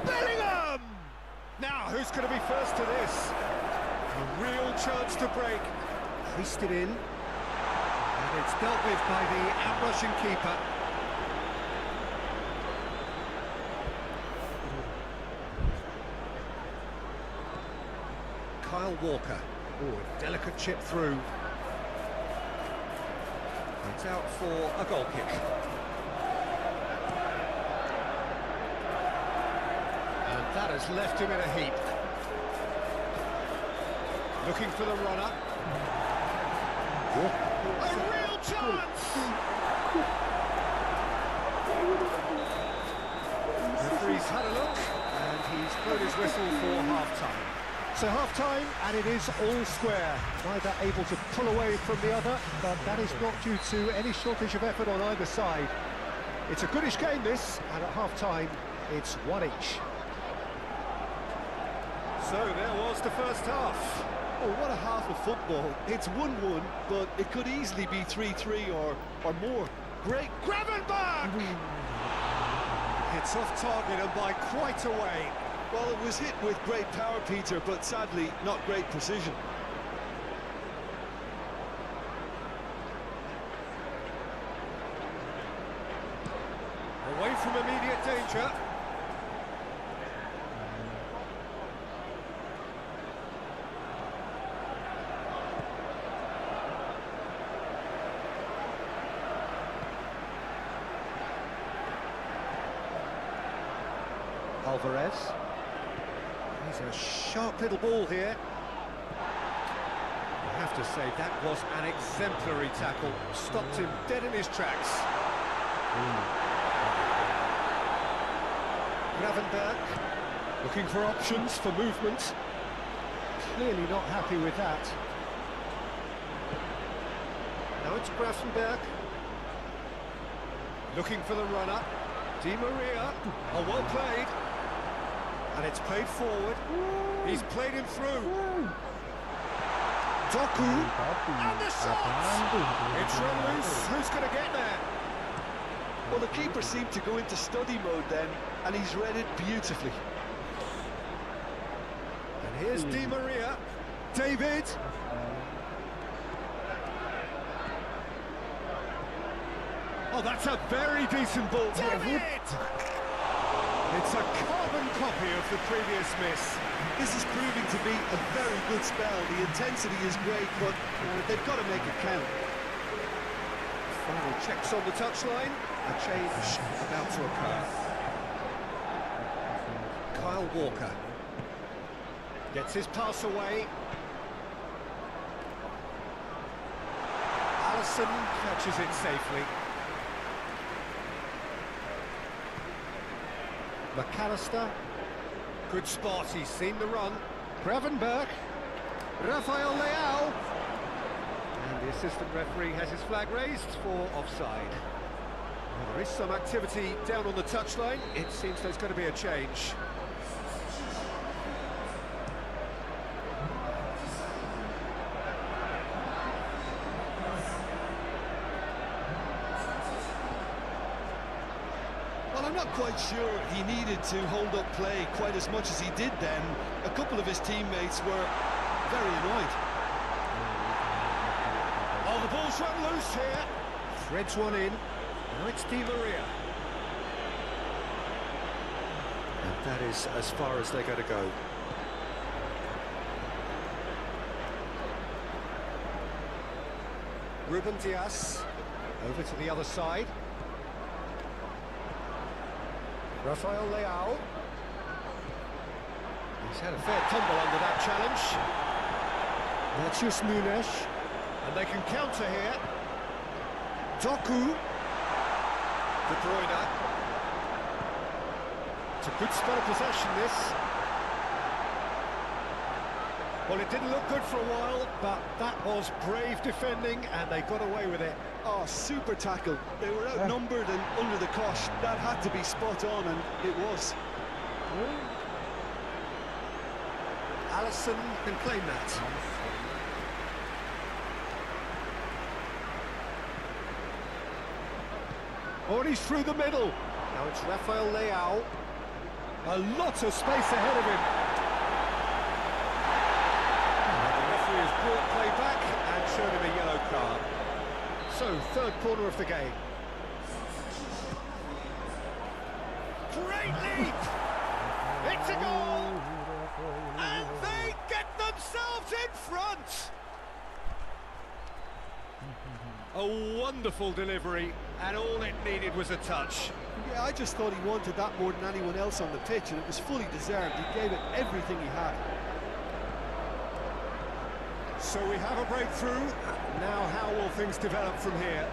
Bellingham! Now, who's going to be first to this? A real chance to break. Hoisted in. And it's dealt with by the out-rushing keeper. Kyle Walker. Oh, a delicate chip through. It's out for a goal kick. And that has left him in a heap. Looking for the runner. A real chance! Referee's had a look, and he's blown his whistle for half-time. So half-time, and it is all square. Neither able to pull away from the other, but that is not due to any shortage of effort on either side. It's a goodish game, this, and at half-time, it's one each. So there was the first half. Oh, what a half of football. It's 1-1, but it could easily be 3-3 or more. Great. Gravenberg! It's off target and by quite a way. Well, it was hit with great power, Peter, but sadly, not great precision. Away from immediate danger. Alvarez. He's a sharp little ball here. I have to say, that was an exemplary tackle. Stopped him dead in his tracks. Gravenberg, looking for options for movement. Clearly not happy with that. Now it's Gravenberg. Looking for the runner. Di Maria. Oh, well played. And it's played forward. He's played him through. Doku. Tapi And the shot! apaan tuh? It's run loose. Who's going to get there? Well, the keeper seemed to go into study mode then, and he's read it beautifully. And here's Di Maria. David. Oh, that's a very decent ball. David! It's a carbon copy of the previous miss. This is proving to be a very good spell. The intensity is great, but they've got to make it count. Final checks on the touchline. A change about to occur. Kyle Walker gets his pass away. Allison catches it safely. McAllister. Good spot, he's seen the run. Gravenberg. Rafael Leao. And the assistant referee has his flag raised for offside. Well, there is some activity down on the touchline. It seems there's going to be a change. Well, I'm not quite sure he needed to hold up play quite as much as he did then. A couple of his teammates were very annoyed. Oh, the ball's run loose here. Threads one in. Now it's Di Maria. And that is as far as they're going to go. Ruben Diaz over to the other side. Rafael Leao. He's had a fair tumble under that challenge. Matheus Nunes. And they can counter here. Doku. De Bruyne. It's a good spell of possession, this. Well, it didn't look good for a while, but that was brave defending, and they got away with it. Oh, super tackle. They were outnumbered and under the cosh. That had to be spot on, and it was. Allison can claim that. Oh, and he's through the middle. Now it's Rafael Leao. A lot of space ahead of him. And the referee has brought play back and showed him a yellow card. So, third corner of the game. Great leap! It's a goal! And they get themselves in front! A wonderful delivery, and all it needed was a touch. Yeah, I just thought he wanted that more than anyone else on the pitch, and it was fully deserved. He gave it everything he had. So we have a breakthrough. Now how will things develop from here?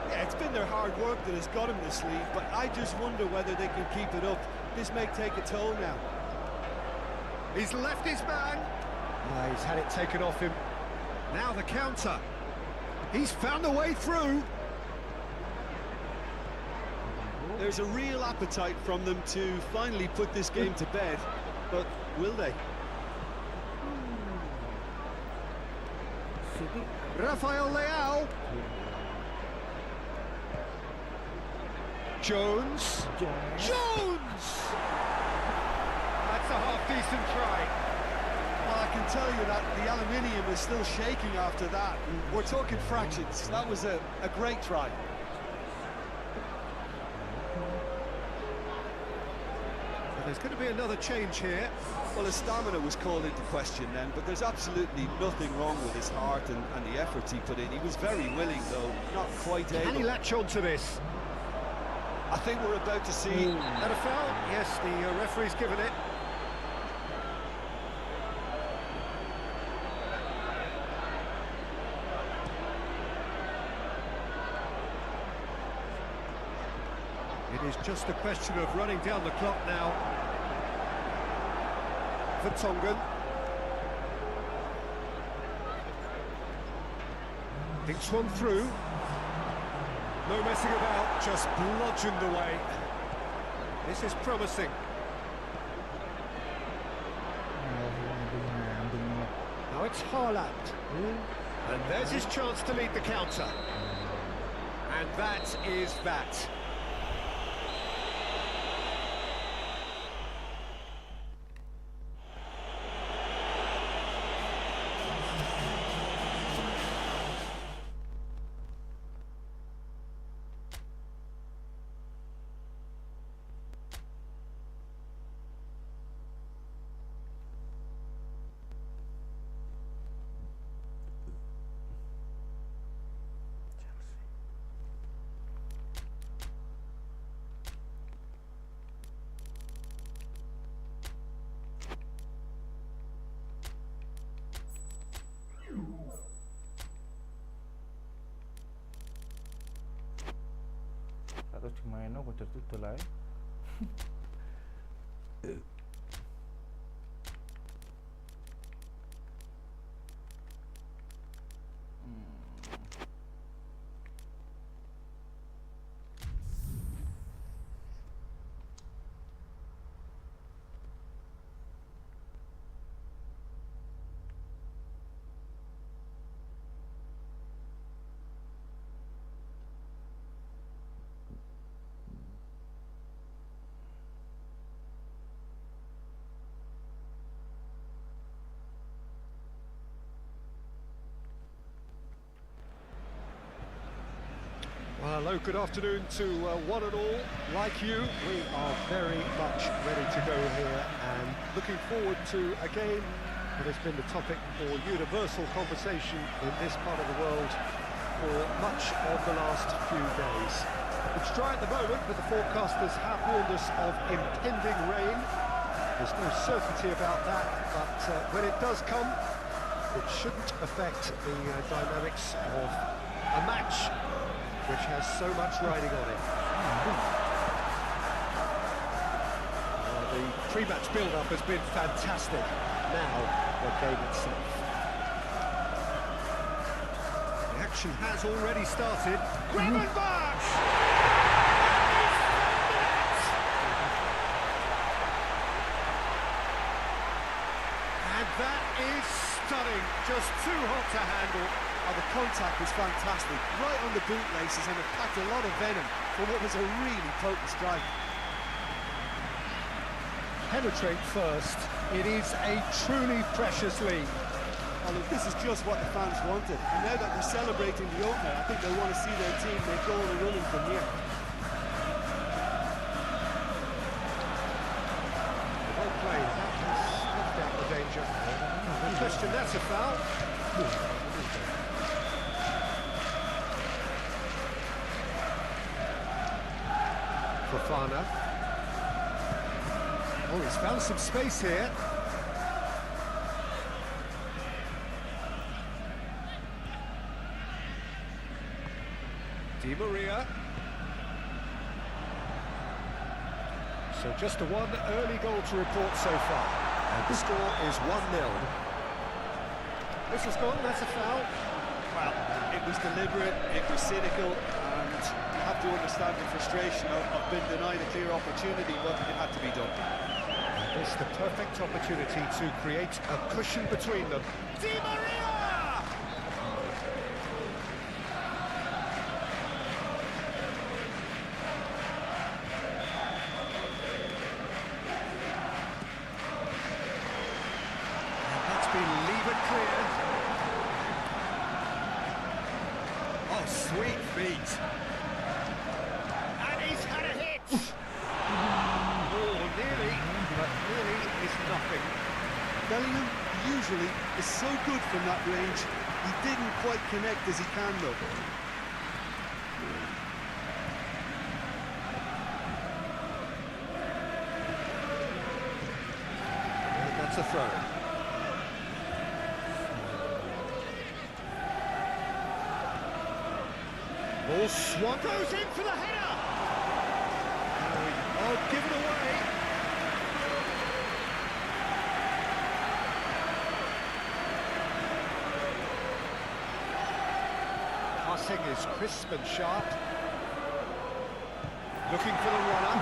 Yeah, it's been their hard work that has got him this lead, but I just wonder whether they can keep it up. This may take a toll now. He's left his man. He's had it taken off him. Now the counter. He's found a way through. There's a real appetite from them to finally put this game to bed, but will they? Rafael Leao. Jones. Jones! That's a half-decent try. Well, I can tell you that the aluminium is still shaking after that. We're talking fractions. That was a great try. There's going to be another change here. Well, his stamina was called into question then, but there's absolutely nothing wrong with his heart and the efforts he put in. He was very willing, though, not quite able. Can he latch on to this? I think we're about to see... That a foul? Yes, the referee's given it. It is just a question of running down the clock now. For Tongan. Thinks one through. No messing about, just bludgeoned away. This is promising. Now it's It's Haaland. And there's his chance to lead the counter. And that is that. Terus dimainno kok dudul ae. Well, hello, good afternoon to one and all. Like you, we are very much ready to go here and looking forward to a game that has been the topic for universal conversation in this part of the world for much of the last few days. It's dry at the moment, but the forecasters have warned us of impending rain. There's no certainty about that, but when it does come, it shouldn't affect the dynamics of a match which has so much riding on it. The pre-match build-up has been fantastic. Now, the game itself. The action has already started. Gravenberch! And that is stunning. Just too hot to handle. Oh, the contact was fantastic, right on the bootlaces, and it packed a lot of venom for what was a really potent strike. Penetrate first. It is a truly precious lead. Oh, look, this is just what the fans wanted. And now that they're celebrating the opener, I think they want to see their team make all the running from here. Well played. That has snuffed out the danger. No question, that's a foul. Fofana. Oh, he's found some space here. Di Maria. So just the one early goal to report so far. And the score is 1-0. This was gone, that's a foul. Well, it was deliberate, it was cynical, and you have to understand the frustration of being denied a clear opportunity, but it had to be done. And this the perfect opportunity to create a cushion between them. Di Maria! And that's been levered clear. Oh, sweet feet. And he's had a hit. Oh, nearly, but nearly is nothing. Bellingham usually is so good from that range. He didn't quite connect as he can, though. And that's a throw. Ball swung, goes in for the header! Oh, give it away! Passing is crisp and sharp. Looking for the runner.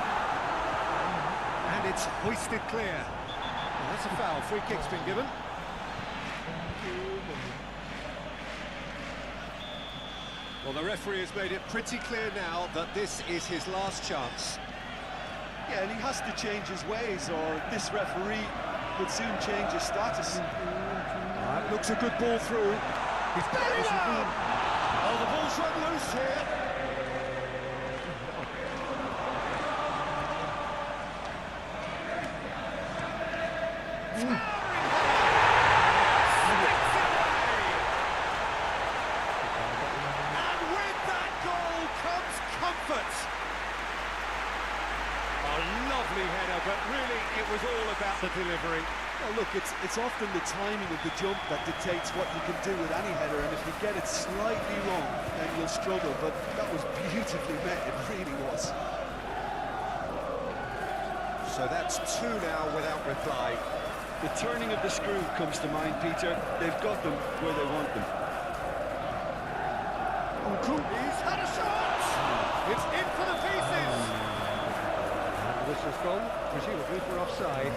And it's hoisted clear. Well, that's a foul, free kick's been given. Well, the referee has made it pretty clear now that this is his last chance. Yeah, and he has to change his ways, or this referee could soon change his status. That looks a good ball through. He's Bellingham! Oh, the ball's run loose here. And with that goal comes comfort. A lovely header, but really it was all about the delivery. Well, look, it's often the timing of the jump that dictates what you can do with any header, and if you get it slightly wrong, then you'll struggle, but that was beautifully met, it really was. So that's 2 now without reply. The turning of the screw comes to mind, Peter. They've got them where they want them. He's had a shot! It's in for the pieces! This has gone, presumably for offside.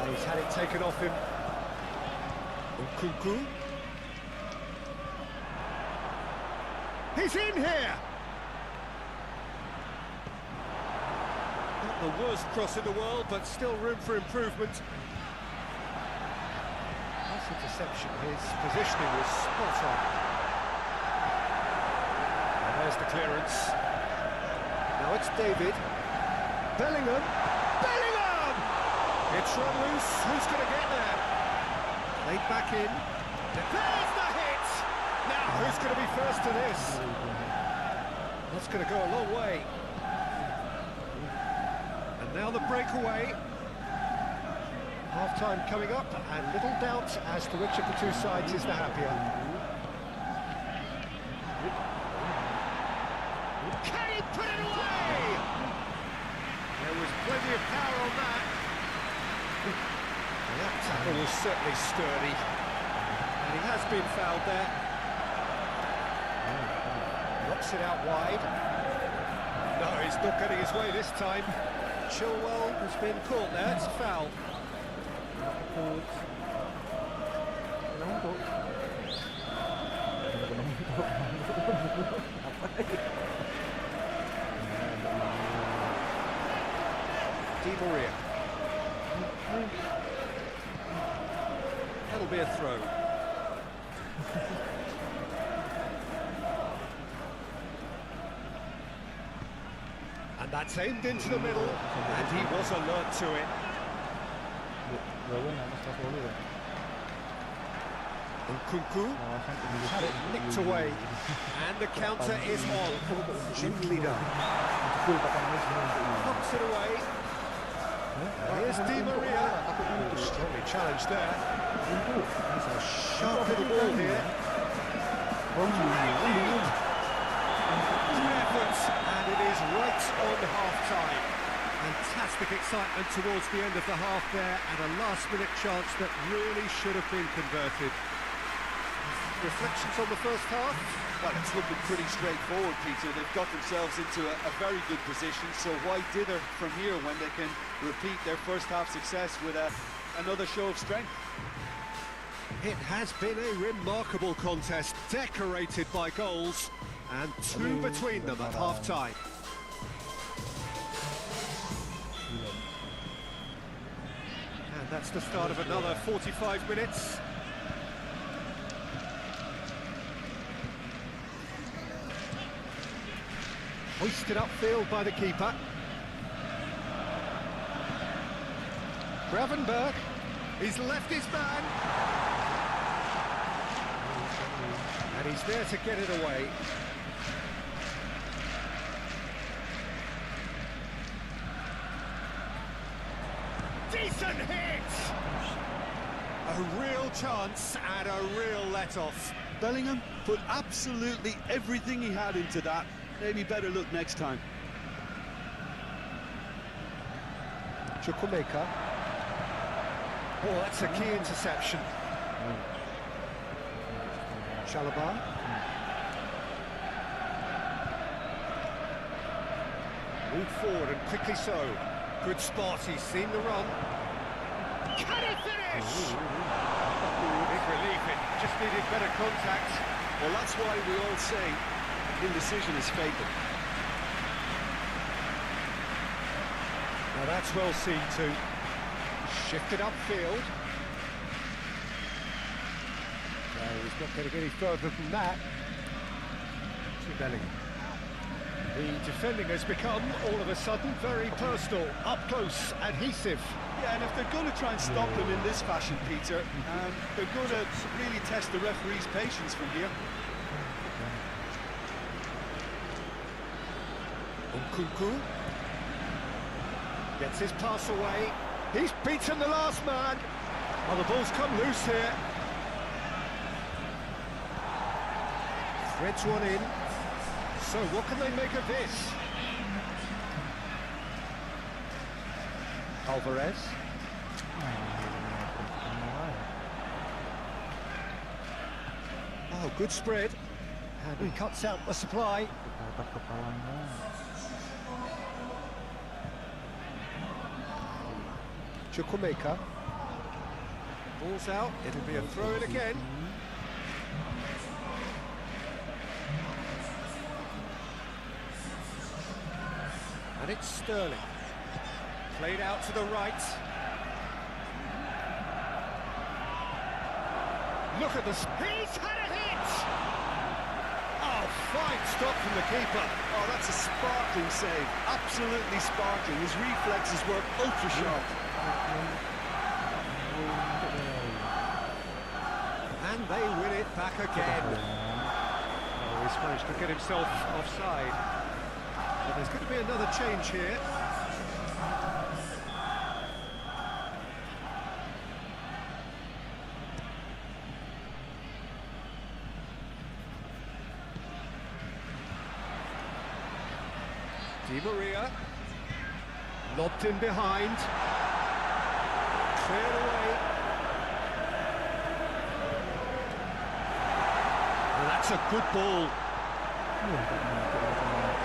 He's had it taken off him. Nkunku. He's in here! Not the worst cross in the world, but still room for improvement. Nice interception. His positioning was spot on. And there's the clearance. Now it's David. Bellingham. Bellingham! It's run loose. Who's going to get there? Played back in. There's the hit! Now, who's going to be first to this? That's going to go a long way. And now the breakaway. Half-time coming up, and little doubt as to which of the two sides is the happier. Can he put it away? There was plenty of power on that. That tackle was certainly sturdy. And he has been fouled there. Knocks it out wide. No, he's not getting his way this time. Chilwell has been caught there. It's a foul. Di Maria. That'll be a throw. And that's aimed into the middle, and he was alert to it. Nkunku had it nicked away, and the counter is on. Gently done. Knocks it away. Here's Di Maria. Strongly challenged there. There's a sharp little ball here. Good efforts, and it is right on half-time. Fantastic excitement towards the end of the half there, and a last-minute chance that really should have been converted. Reflections on the first half? Well, it's looking pretty straightforward, Peter. They've got themselves into a very good position, so why dither from here when they can repeat their first half success with another show of strength? It has been a remarkable contest, decorated by goals, and 2 between them at half-time. And that's the start of another 45 minutes. Hoisted upfield by the keeper. Gravenberg. He's left his man. And he's there to get it away. Decent hit! A real chance and a real let-off. Bellingham put absolutely everything he had into that. Maybe better look next time. Chukwuemeka. Oh, that's a key interception. Chalobah. Moved forward and quickly so. Good spot, he's seen the run. Can he finish? Big relief, it just needed better contact. Well, that's why we all say indecision is fatal. Now that's well seen too. Shifted upfield. No, he's not going to get any further than that. To Bellingham. The defending has become, all of a sudden, very personal, up close, adhesive. Yeah, and if they're going to try and stop them in this fashion, Peter, they're going to really test the referee's patience from here. Nkunku gets his pass away. He's beaten the last man. Well, the ball's come loose here. Threads one in. So what can they make of this? Alvarez. Oh, good spread. And he cuts out the supply. Chukwuemeka. Ball's out, it'll be a throw-in again. And it's Sterling. Played out to the right. Look at this. He's had a hit! Oh, fine stop from the keeper. Oh, that's a sparkling save. Absolutely sparkling. His reflexes were ultra sharp. And they win it back again. Oh, he's managed to get himself offside. But there's going to be another change here. Di Maria, lobbed in behind, cleared away. Well, that's a good ball.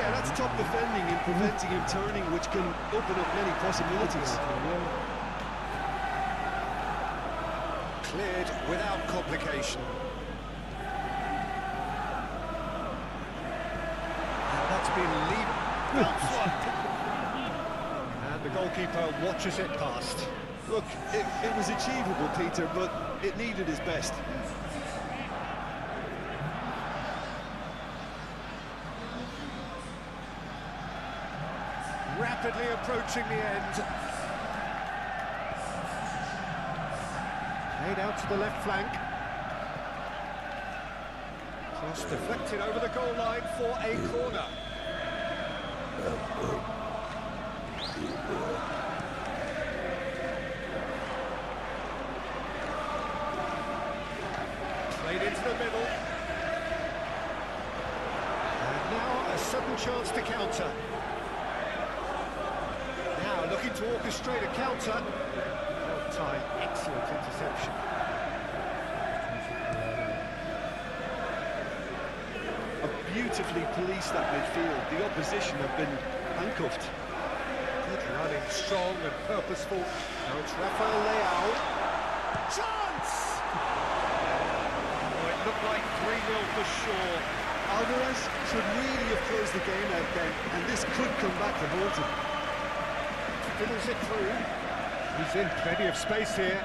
Yeah, that's top defending and preventing him turning, which can open up many possibilities. Cleared without complication. And that's been lead. And the goalkeeper watches it past. Look, it was achievable, Peter, but it needed his best. Rapidly approaching the end. Played out to the left flank. Cross deflected over the goal line for a corner. Played into the middle. And now a sudden chance to counter. Now looking to orchestrate a counter. Well timed, excellent interception. Beautifully policed that midfield. The opposition have been handcuffed. Good running, strong and purposeful. Now it's Rafael Leao. Chance! Oh, it looked like 3-0 for sure. Alvarez should really have closed the game out then, and this could come back to haunt him. Fiddles it through. He's in plenty of space here.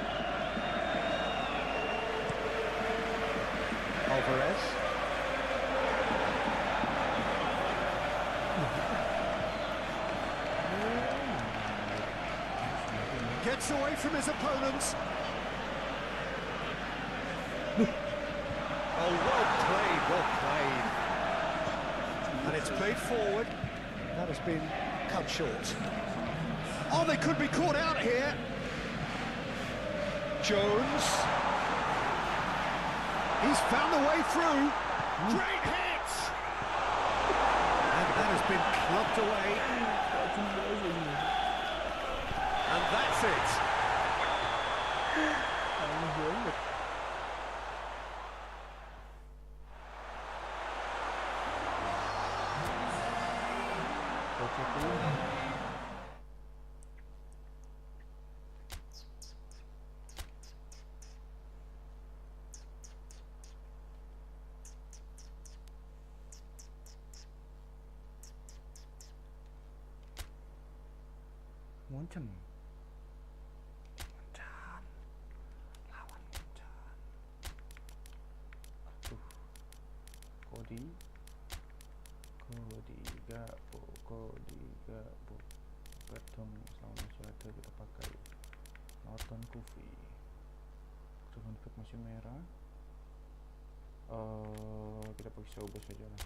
Alvarez. Gets away from his opponents. Oh, well played. And it's played forward. That has been cut short. Oh, they could be caught out here. Jones. He's found the way through. Great hit! And that has been clubbed away. And that's it. Munchen. Lawan Munchen. Aduh. Kodi Gakpo. Kadang selama masih ada kita pakai Norton Kufi. Dengan back masih merah. Kita pakai Sauber saja lah.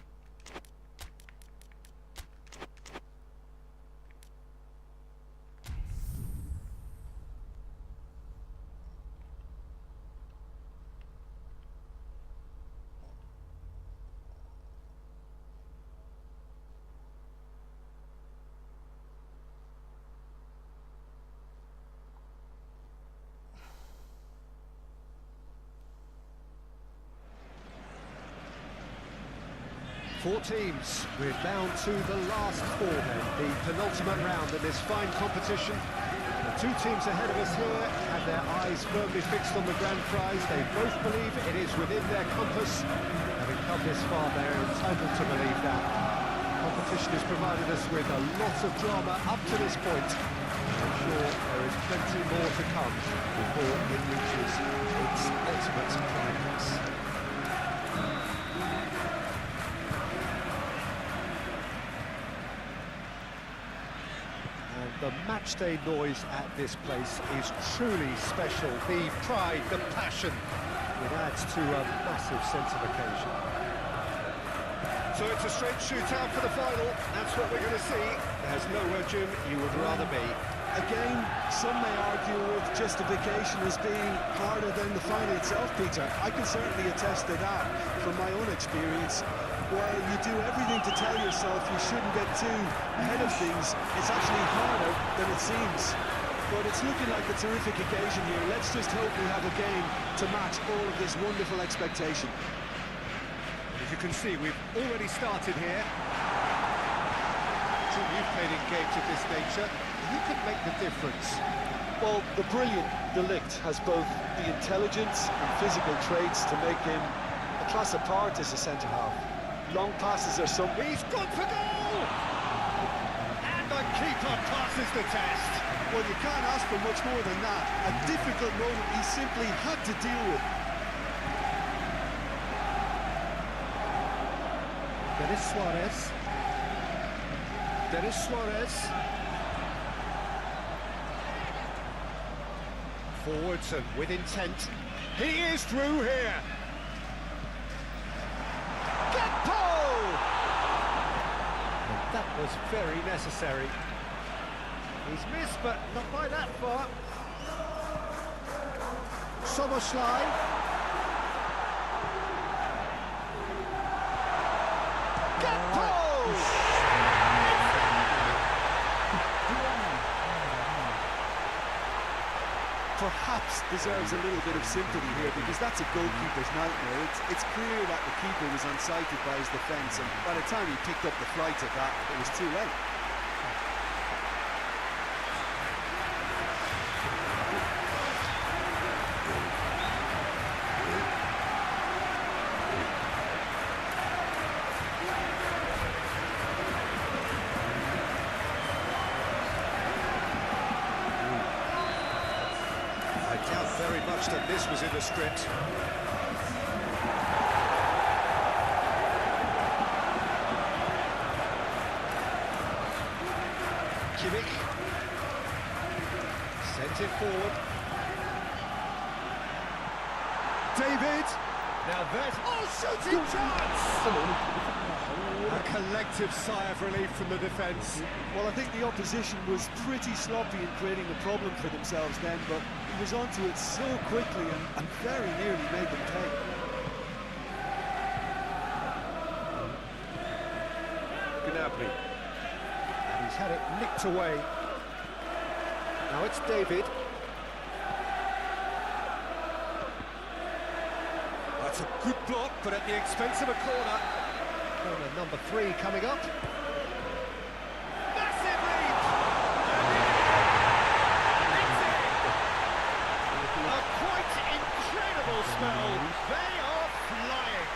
Four teams, we're down to the last four then, the penultimate round in this fine competition. The two teams ahead of us here have their eyes firmly fixed on the grand prize. They both believe it is within their compass. Having come this far, they're entitled to believe that. Competition has provided us with a lot of drama up to this point. I'm sure there is plenty more to come before it reaches its ultimate climax. The matchday noise at this place is truly special. The pride, the passion, it adds to a massive sense of occasion. So it's a straight shootout for the final. That's what we're going to see. There's nowhere, Jim, you would rather be. Again, some may argue with justification as being harder than the final itself, Peter. I can certainly attest to that from my own experience. While you do everything to tell yourself you shouldn't get too ahead of things, it's actually harder than it seems. But it's looking like a terrific occasion here. Let's just hope we have a game to match all of this wonderful expectation. As you can see, we've already started here. Team, you've played in games of this nature. Who could make the difference? Well, the brilliant De Ligt has both the intelligence and physical traits to make him a class apart as a centre-half. Long passes are something. He's gone for goal! And the keeper passes the test. Well, you can't ask for much more than that. A difficult moment he simply had to deal with. Denis Suarez. Forwards and with intent. He is through here. That was very necessary. He's missed, but not by that far. Soboslai. Perhaps deserves a little bit of sympathy here, because that's a goalkeeper's nightmare. It's clear that the keeper was unsighted by his defence, and by the time he picked up the flight of that, it was too late. Very much that this was in the script. Kimmich sent it forward. David. Now there's shooting chance. A collective sigh of relief from the defence. Well, I think the opposition was pretty sloppy in creating a problem for themselves then, but he was onto it so quickly and very nearly made them pay. Gnabry. And he's had it nicked away. Now it's David. That's a good block, but at the expense of a corner. Corner number 3 coming up. spell. They are flying.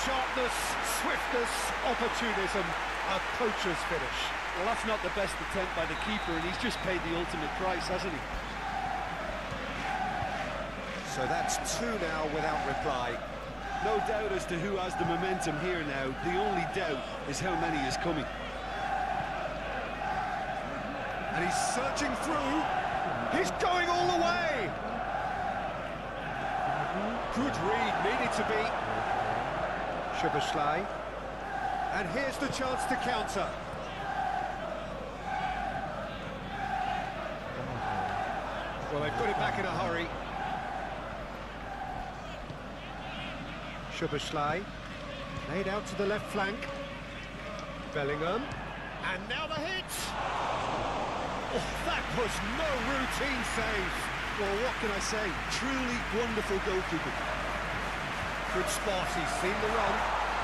Sharpness, swiftness, opportunism, a poacher's finish. Well, that's not the best attempt by the keeper, and he's just paid the ultimate price, hasn't he? So that's 2 now without reply. No doubt as to who has the momentum here now. The only doubt is how many is coming. And he's surging through. He's going all the way. Good read, needed to be. Szoboszlai. And here's the chance to counter. Well, they put it back in a hurry. Szoboszlai. Played out to the left flank. Bellingham. And now the hit! Oh, that was no routine save. Well, what can I say? Truly wonderful goalkeeping. Good spot, he's seen the run.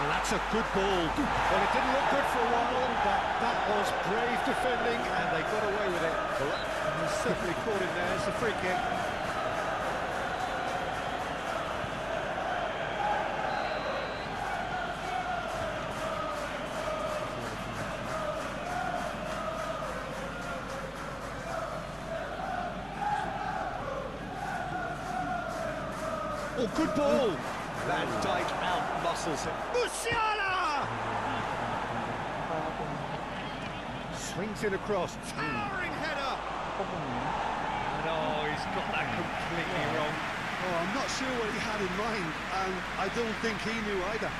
And that's a good ball. Well, it didn't look good for a while, but that was brave defending, and they got away with it. Well, he's certainly caught him there. It's a free kick. Oh, good ball! Van Dijk out-muscles it. Musiala! Swings it across. Towering header! And oh, he's got that completely wrong. Oh, I'm not sure what he had in mind, and I don't think he knew either.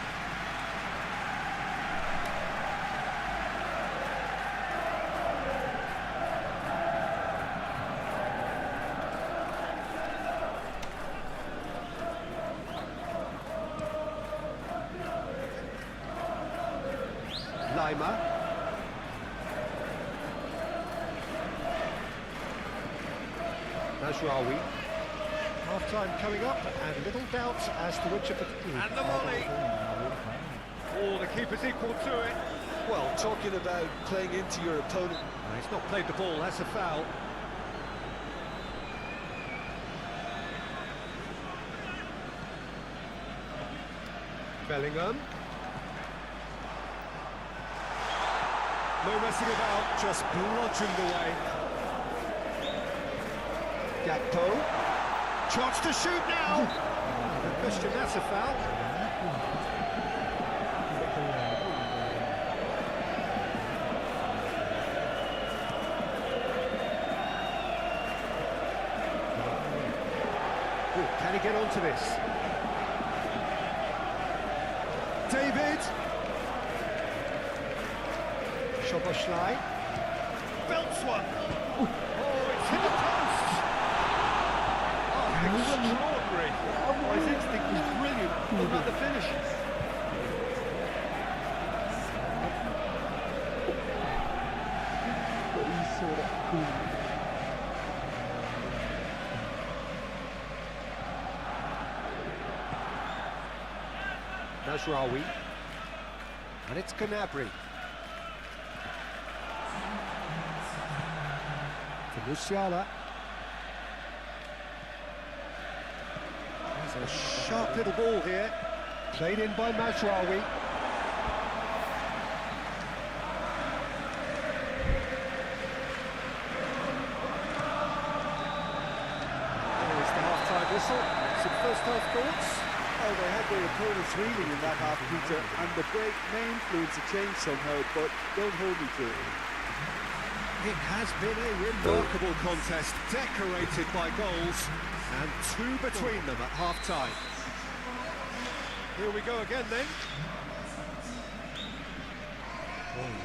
Lima. Mazraoui. Half-time coming up, and little doubt as to which of the... And the volley. Oh, the keeper's equal to it. Well, talking about playing into your opponent. He's not played the ball, that's a foul. Bellingham. No messing about, just bludgeoned away. Gakpo. Chance to shoot now. No question, that's a foul. Ooh, can he get onto this? David. Szoboszlai. Belts one. Oh, it's hit the post. Oh, extraordinary. Oh, his instinct was brilliant. What about the finish? Mazraoui. And it's Gnabry. To Musiala. There's a sharp little ball here. Played in by Mazraoui. There's the half-time whistle. Some first-half thoughts? Oh, they had their opponents reeling in that half, Peter, and the break may influence a change somehow, but don't hold me to it. It has been a remarkable contest, decorated by goals, and 2 between them at half-time. Here we go again then.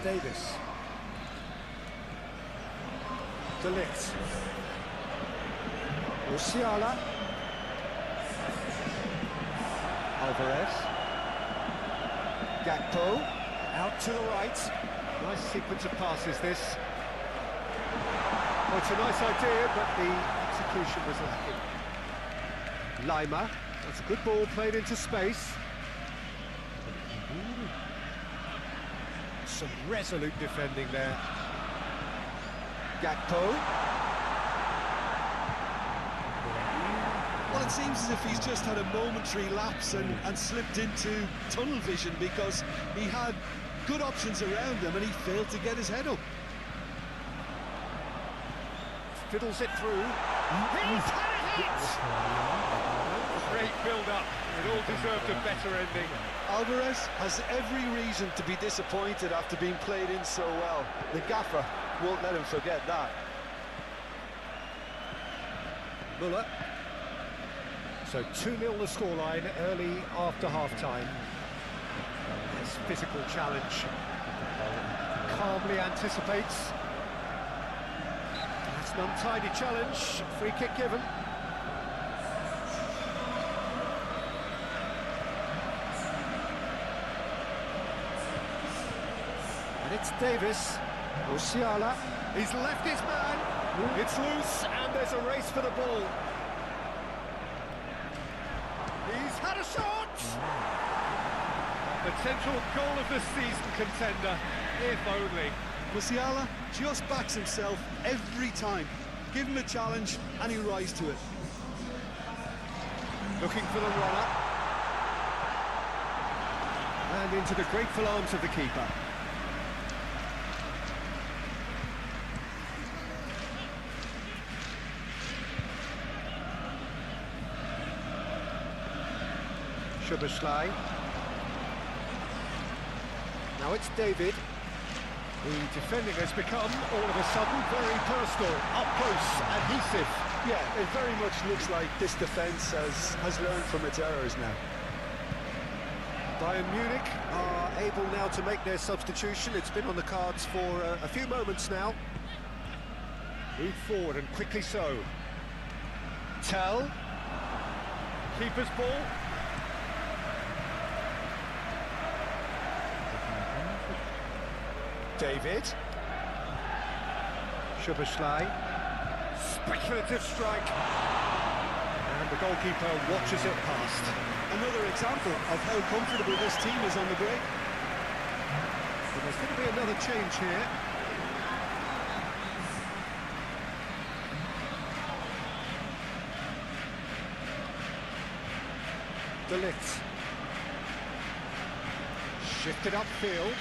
Davis. De Ligt. Musiala. Alvarez. Gakpo. Out to the right. Nice sequence of passes this. Well, it's a nice idea, but the execution was lacking. Lima. That's a good ball played into space. Some resolute defending there. Gakpo. Well, seems as if he's just had a momentary lapse and slipped into tunnel vision, because he had good options around him and he failed to get his head up. Fiddles it through. He's had a hit! Great build-up. It all deserved a better ending. Alvarez has every reason to be disappointed after being played in so well. The gaffer won't let him forget that. Muller. So 2-0 the scoreline early after half-time. This physical challenge. Calmly anticipates. That's an untidy challenge. Free kick given. And it's Davis. Musiala. He's left his man. It's loose, and there's a race for the ball. He's had a shot! Potential goal of the season contender, if only. Musiala just backs himself every time. Give him a challenge and he'll rise to it. Looking for the runner. And into the grateful arms of the keeper. Szoboszlai. Now it's David. The defending has become, all of a sudden, very personal, up close, adhesive. Yeah, it very much looks like this defence has learned from its errors now. Bayern Munich are able now to make their substitution. It's been on the cards for a few moments now. Move forward, and quickly so. Tell. Keeper's ball. David. Szoboszlai. Speculative strike. And the goalkeeper watches it past. Another example of how comfortable this team is on the break. But there's going to be another change here. De Ligt. Shifted upfield.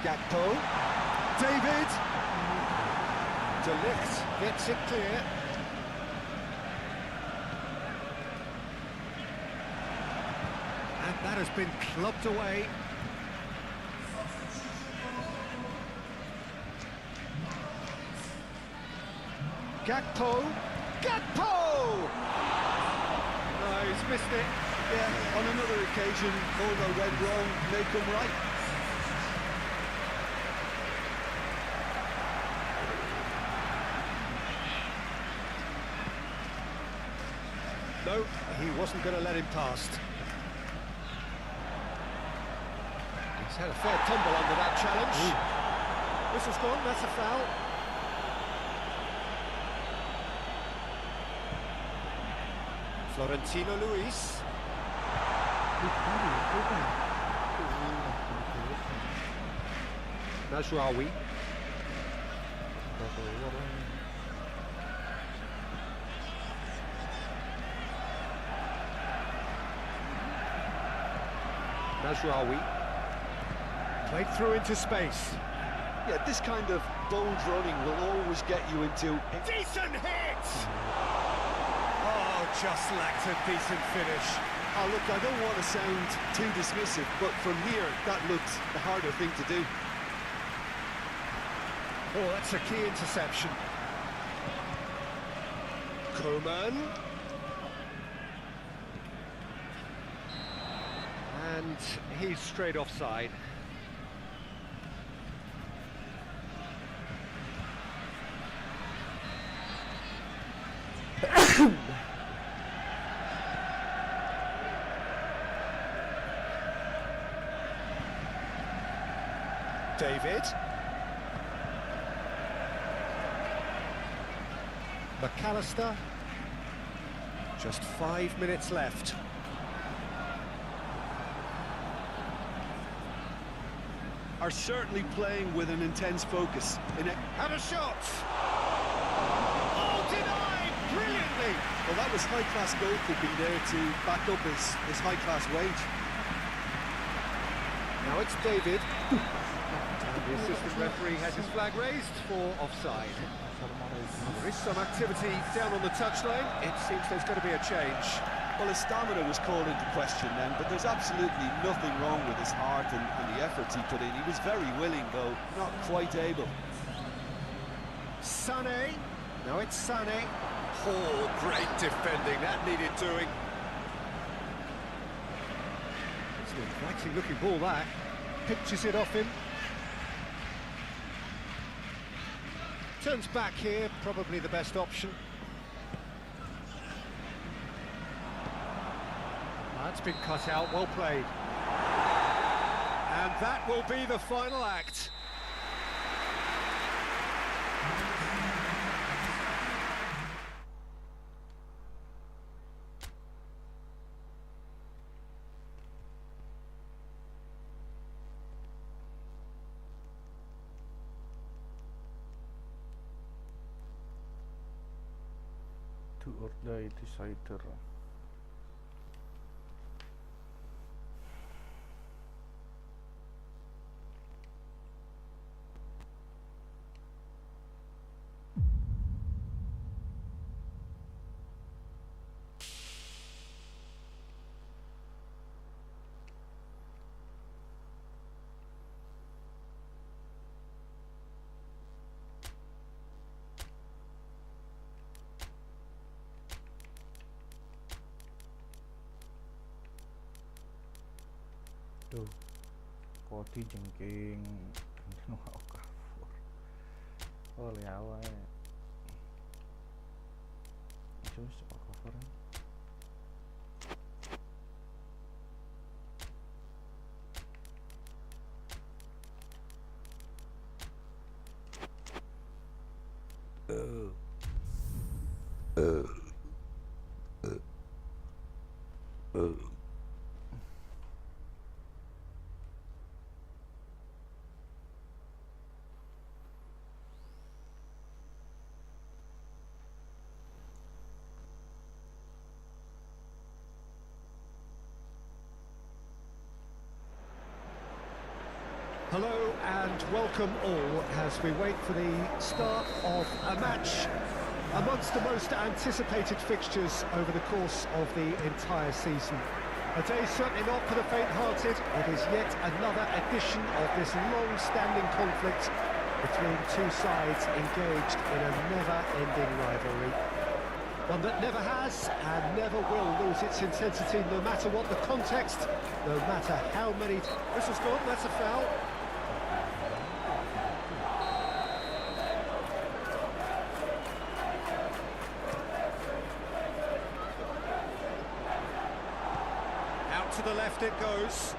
Gakpo. David. De Ligt gets it clear. And that has been clubbed away. Gakpo. Gakpo! No, he's missed it. Yeah, on another occasion, all that went wrong may come right. No, he wasn't going to let him past. He's had a fair tumble under that challenge. Whistle's gone, that's a foul. Florentino Luis. Najraoui. Najraoui. Played through into space. Yeah, this kind of bold running will always get you into... Decent hit! Oh, just lacked a decent finish. Oh, look, I don't want to sound too dismissive, but from here, that looked the harder thing to do. Oh, that's a key interception. Koeman. And he's straight offside. David. McAllister. Just 5 minutes left. Are certainly playing with an intense focus. Had a shot! Oh, denied brilliantly! Well, that was high-class goalkeeping there to back up his high-class wage. Now it's David. And the assistant referee has his flag raised for offside. There is some activity down on the touchline. It seems there's going to be a change. Well, his stamina was called into question then, but there's absolutely nothing wrong with his heart and the efforts he put in. He was very willing, though, not quite able. Sané. Now it's Sané. Oh, great defending. That needed doing. It's an inviting looking ball, that. Pitches it off him. Turns back here, probably the best option. That's been cut out, well played. And that will be the final act. Do or die decider. Tuh, Cody jengking nu cover. Oh, liawa ya. Terus cover. Hello and welcome all as we wait for the start of a match amongst the most anticipated fixtures over the course of the entire season. A day certainly not for the faint-hearted. It is yet another edition of this long-standing conflict between two sides engaged in a never-ending rivalry. One that never has and never will lose its intensity, no matter what the context, no matter how many... Whistle's gone, that's a foul. Out to the left it goes.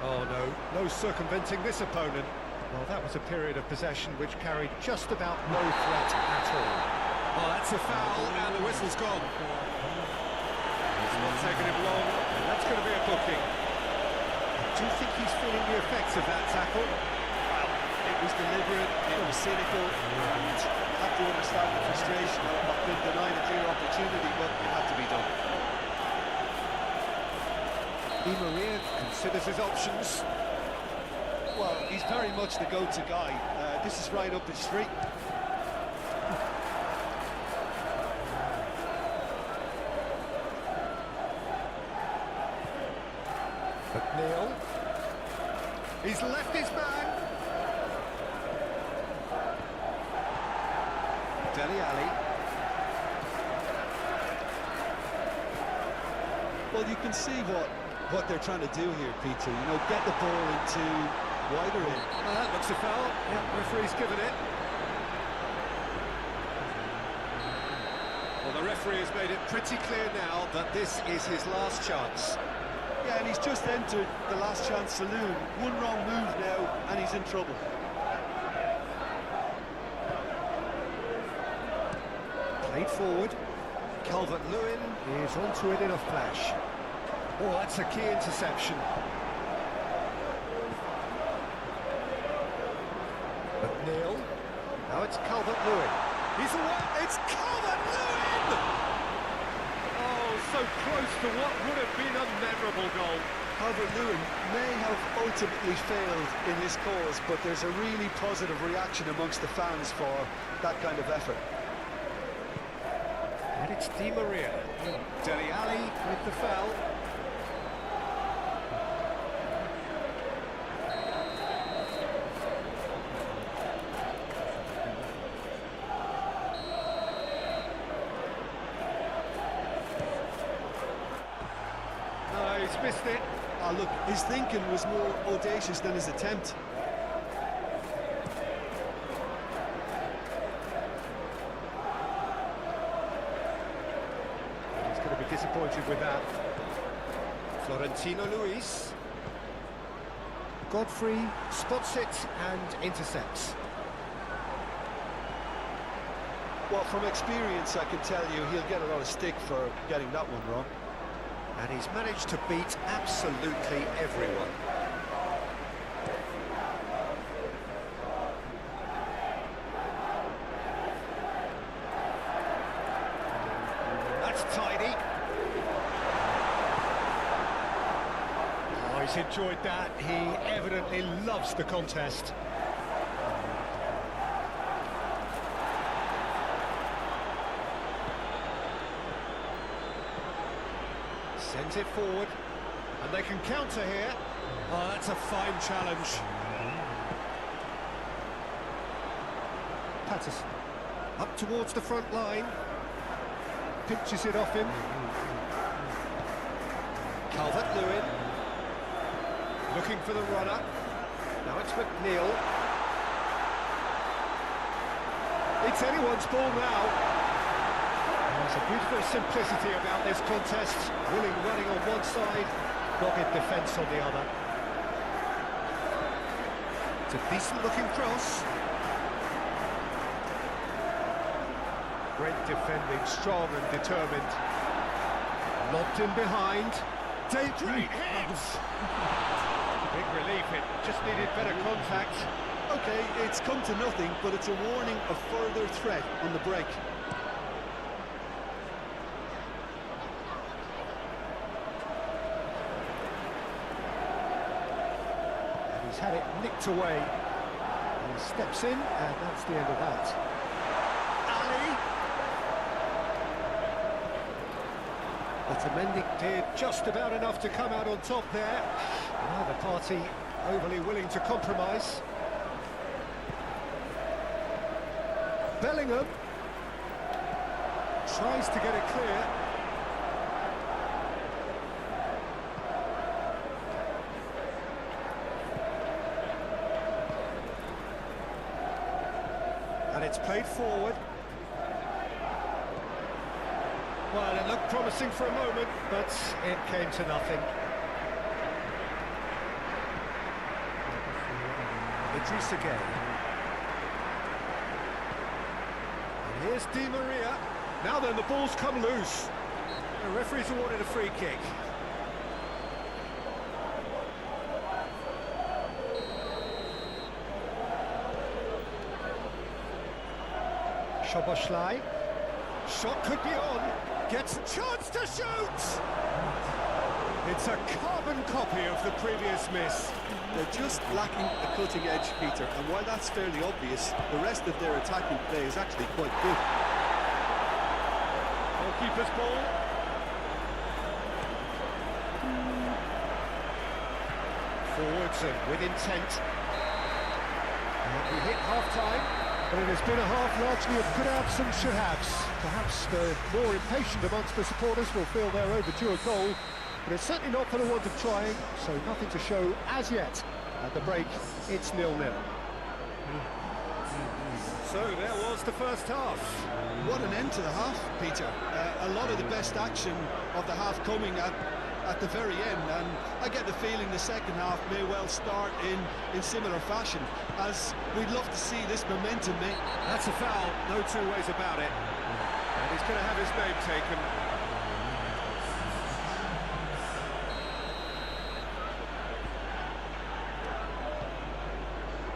Oh no circumventing this opponent. Well, that was a period of possession which carried just about no threat at all. Oh, that's a foul, and the whistle's gone. It's not taking him long, and that's going to be a booking. Do you think he's feeling the effects of that tackle? Well, it was deliberate, it was cynical, and you have to understand the frustration of being denied a clear opportunity, but it had to be done. Di Maria considers his options. Well, he's very much the go-to guy. This is right up his street. McNeil. He's left his man. Dele Alli. Well, you can see what they're trying to do here, Peter. You know, get the ball into wider in. That looks a foul. Yeah, referee's given it. Well, the referee has made it pretty clear now that this is his last chance. Yeah, and he's just entered the last chance saloon. One wrong move now, and he's in trouble. Played forward. Calvert-Lewin is onto it in a flash. Oh, that's a key interception. McNeil. Now it's Calvert-Lewin. He's away. It's Calvert-Lewin! them. Oh, so close to what would have been a memorable goal. Calvert-Lewin may have ultimately failed in his cause, but there's a really positive reaction amongst the fans for that kind of effort. And it's Di Maria. Dele Alli with the foul. No, he's missed it. Ah, look, his thinking was more audacious than his attempt. He's going to be disappointed with that. Florentino Luis. Godfrey spots it and intercepts. Well, from experience, I can tell you he'll get a lot of stick for getting that one wrong. And he's managed to beat absolutely everyone. That's tidy. Oh, he's enjoyed that. He evidently loves the contest. Sends it forward, and they can counter here. Oh, that's a fine challenge. Patterson up towards the front line, pinches it off him. Calvert-Lewin looking for the runner. Now it's McNeil. It's anyone's ball now. There's a beautiful simplicity about this contest. Willing running on one side, dogged defence on the other. It's a decent-looking cross. Great defending, strong and determined. Lobbed in behind. Great hits! Big relief, it just needed better contact. Okay, it's come to nothing, but it's a warning of further threat on the break. He's had it nicked away. And he steps in, and that's the end of that. Ali! Otamendi did just about enough to come out on top there. Neither party overly willing to compromise. Bellingham tries to get it clear. And it's played forward. Well, it looked promising for a moment, but it came to nothing. Idris again. And here's Di Maria. Now then, the ball's come loose. The referee's awarded a free kick. Szoboszlai. Shot could be on. Gets a chance to shoot! It's a carbon copy of the previous miss. They're just lacking a cutting edge, Peter, and while that's fairly obvious, the rest of their attacking play is actually quite good. Goalkeeper's ball. Forwards and with intent. We hit half-time. But it has been a half largely of could haves and should haves. Perhaps the more impatient amongst the supporters will feel they're overdue a goal, but it's certainly not for the want of trying, so nothing to show as yet. At the break, it's 0-0. So there was the first half. What an end to the half, Peter. A lot of the best action of the half coming at the very end, and I get the feeling the second half may well start in similar fashion, as we'd love to see this momentum. That's a foul, no two ways about it. And he's going to have his name taken.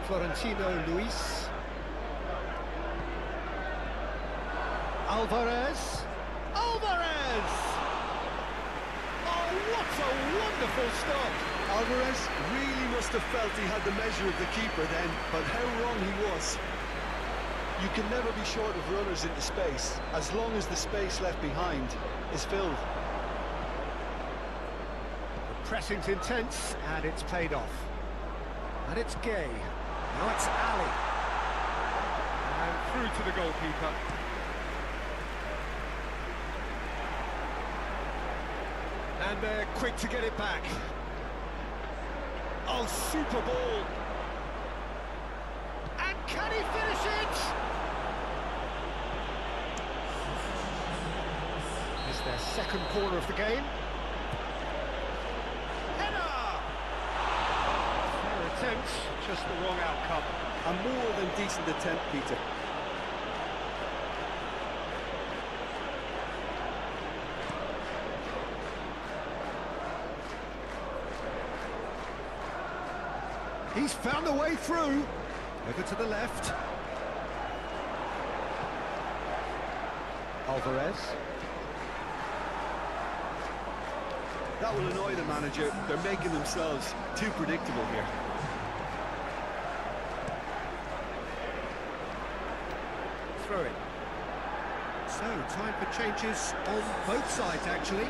Florentino Luis. Alvarez. Alvarez! Oh, what a wonderful stop! Alvarez really must have felt he had the measure of the keeper then, but how wrong he was. You can never be short of runners into space, as long as the space left behind is filled. The pressing's intense, and it's paid off. And it's Gay. Now it's Ali. And through to the goalkeeper. And they're quick to get it back. Oh, super ball. And can he finish it? It's their second corner of the game. Header! Fair attempt, just the wrong outcome. A more than decent attempt, Peter. He's found a way through. Over to the left. Alvarez. That will annoy the manager. They're making themselves too predictable here. Throw it. So, time for changes on both sides, actually.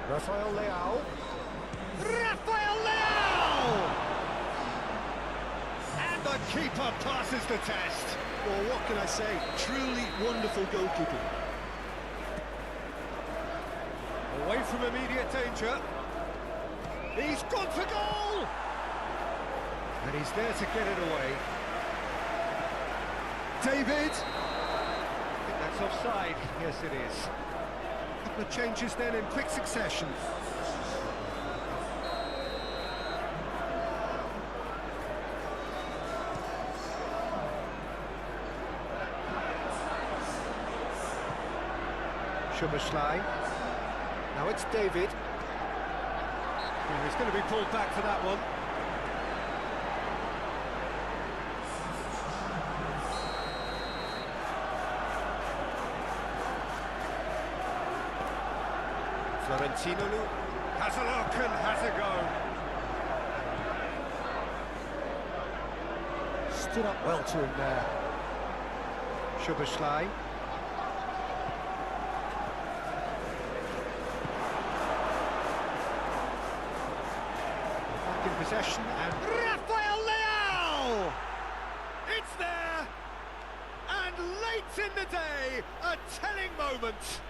Rafael Leao. Rafael Leao! And the keeper passes the test. Well, what can I say? Truly wonderful goalkeeping. Away from immediate danger. He's gone for goal! And he's there to get it away. David! I think that's offside. Yes, it is. A couple of changes then in quick succession. Szoboszlai. Now it's David. Yeah, he's going to be pulled back for that one. Florentino has a look and has a go. Stood up well to him there. Szoboszlai. Possession and Rafael Leao! It's there! And late in the day, a telling moment.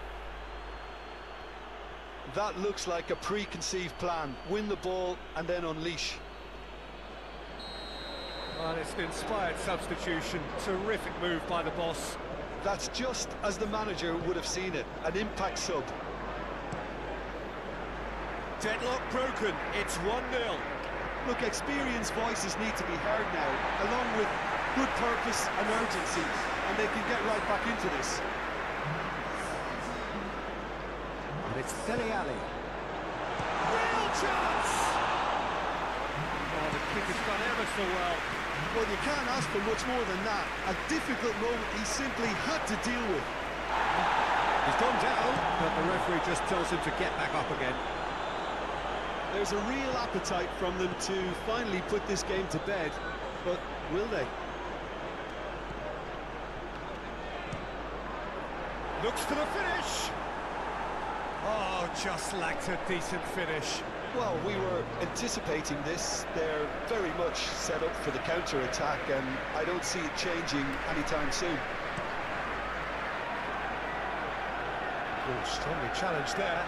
That looks like a preconceived plan. Win the ball and then unleash. Well, it's an inspired substitution. Terrific move by the boss. That's just as the manager would have seen it. An impact sub. Deadlock broken. It's 1-0. Look, experienced voices need to be heard now, along with good purpose and urgency, and they can get right back into this. And it's Dele Alli. Real chance! Oh, the kick has gone ever so well. Well, you can't ask for much more than that. A difficult moment he simply had to deal with. He's gone down, but the referee just tells him to get back up again. There's a real appetite from them to finally put this game to bed, but will they? Looks for the finish! Oh, just lacked a decent finish. Well, we were anticipating this. They're very much set up for the counter-attack, and I don't see it changing anytime soon. Oh, strongly challenged there.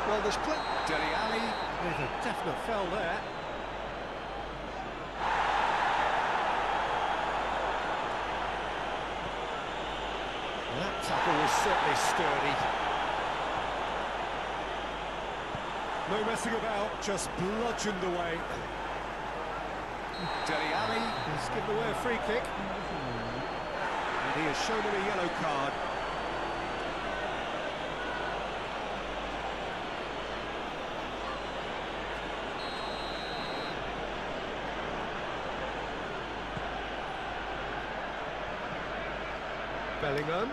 Well, there's plenty. Dele Alli with a definite foul there. That tackle was certainly sturdy. No messing about, just bludgeoned away. Dele Alli has given away a free kick. And he has shown him a yellow card. Bellingham.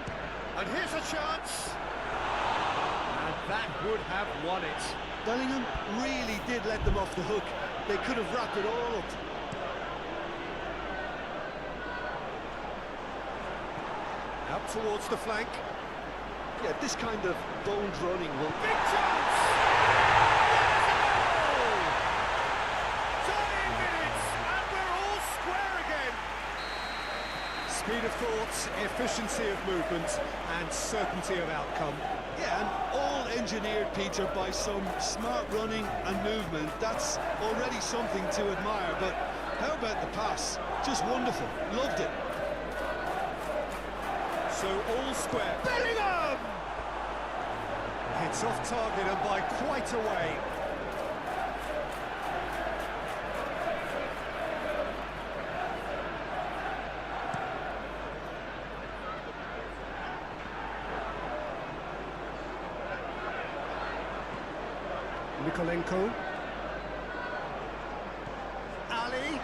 And here's a chance. And that would have won it. Bellingham really did let them off the hook. They could have wrapped it all up. Out towards the flank. Yeah, this kind of bold running will... Big chance! There's a goal! 30 minutes, and we're all square again. Speed of thought, efficiency of movement, and certainty of outcome. Yeah, and all engineered, Peter, by some smart running and movement. That's already something to admire, but how about the pass? Just wonderful. Loved it. So all square. Bellingham! Hits off target and by quite a way. Nikolenko. Ali.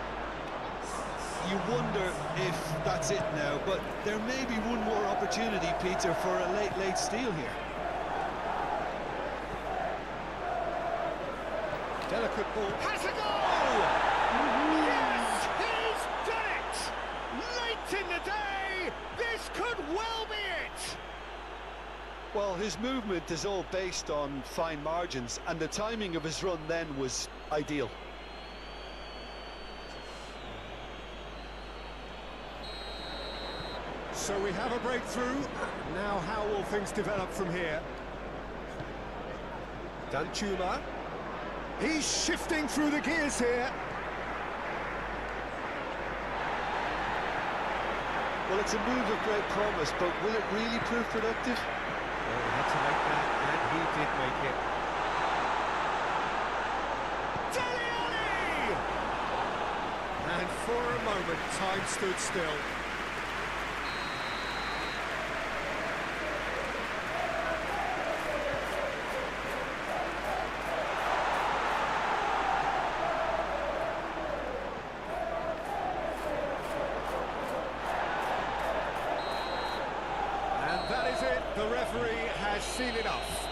You wonder if that's it now, but there may be one more opportunity, Peter, for a late steal here. Delicate ball. Has a goal! Yes, he's done it! Late in the day, this could well be it! Well, his movement is all based on fine margins, and the timing of his run then was ideal. So we have a breakthrough. Now how will things develop from here? Danchuma. He's shifting through the gears here. Well, it's a move of great promise, but will it really prove productive? Well, he had to make that, and he did make it. Dele Alli! And for a moment, time stood still. And that is it. The referee has seen enough.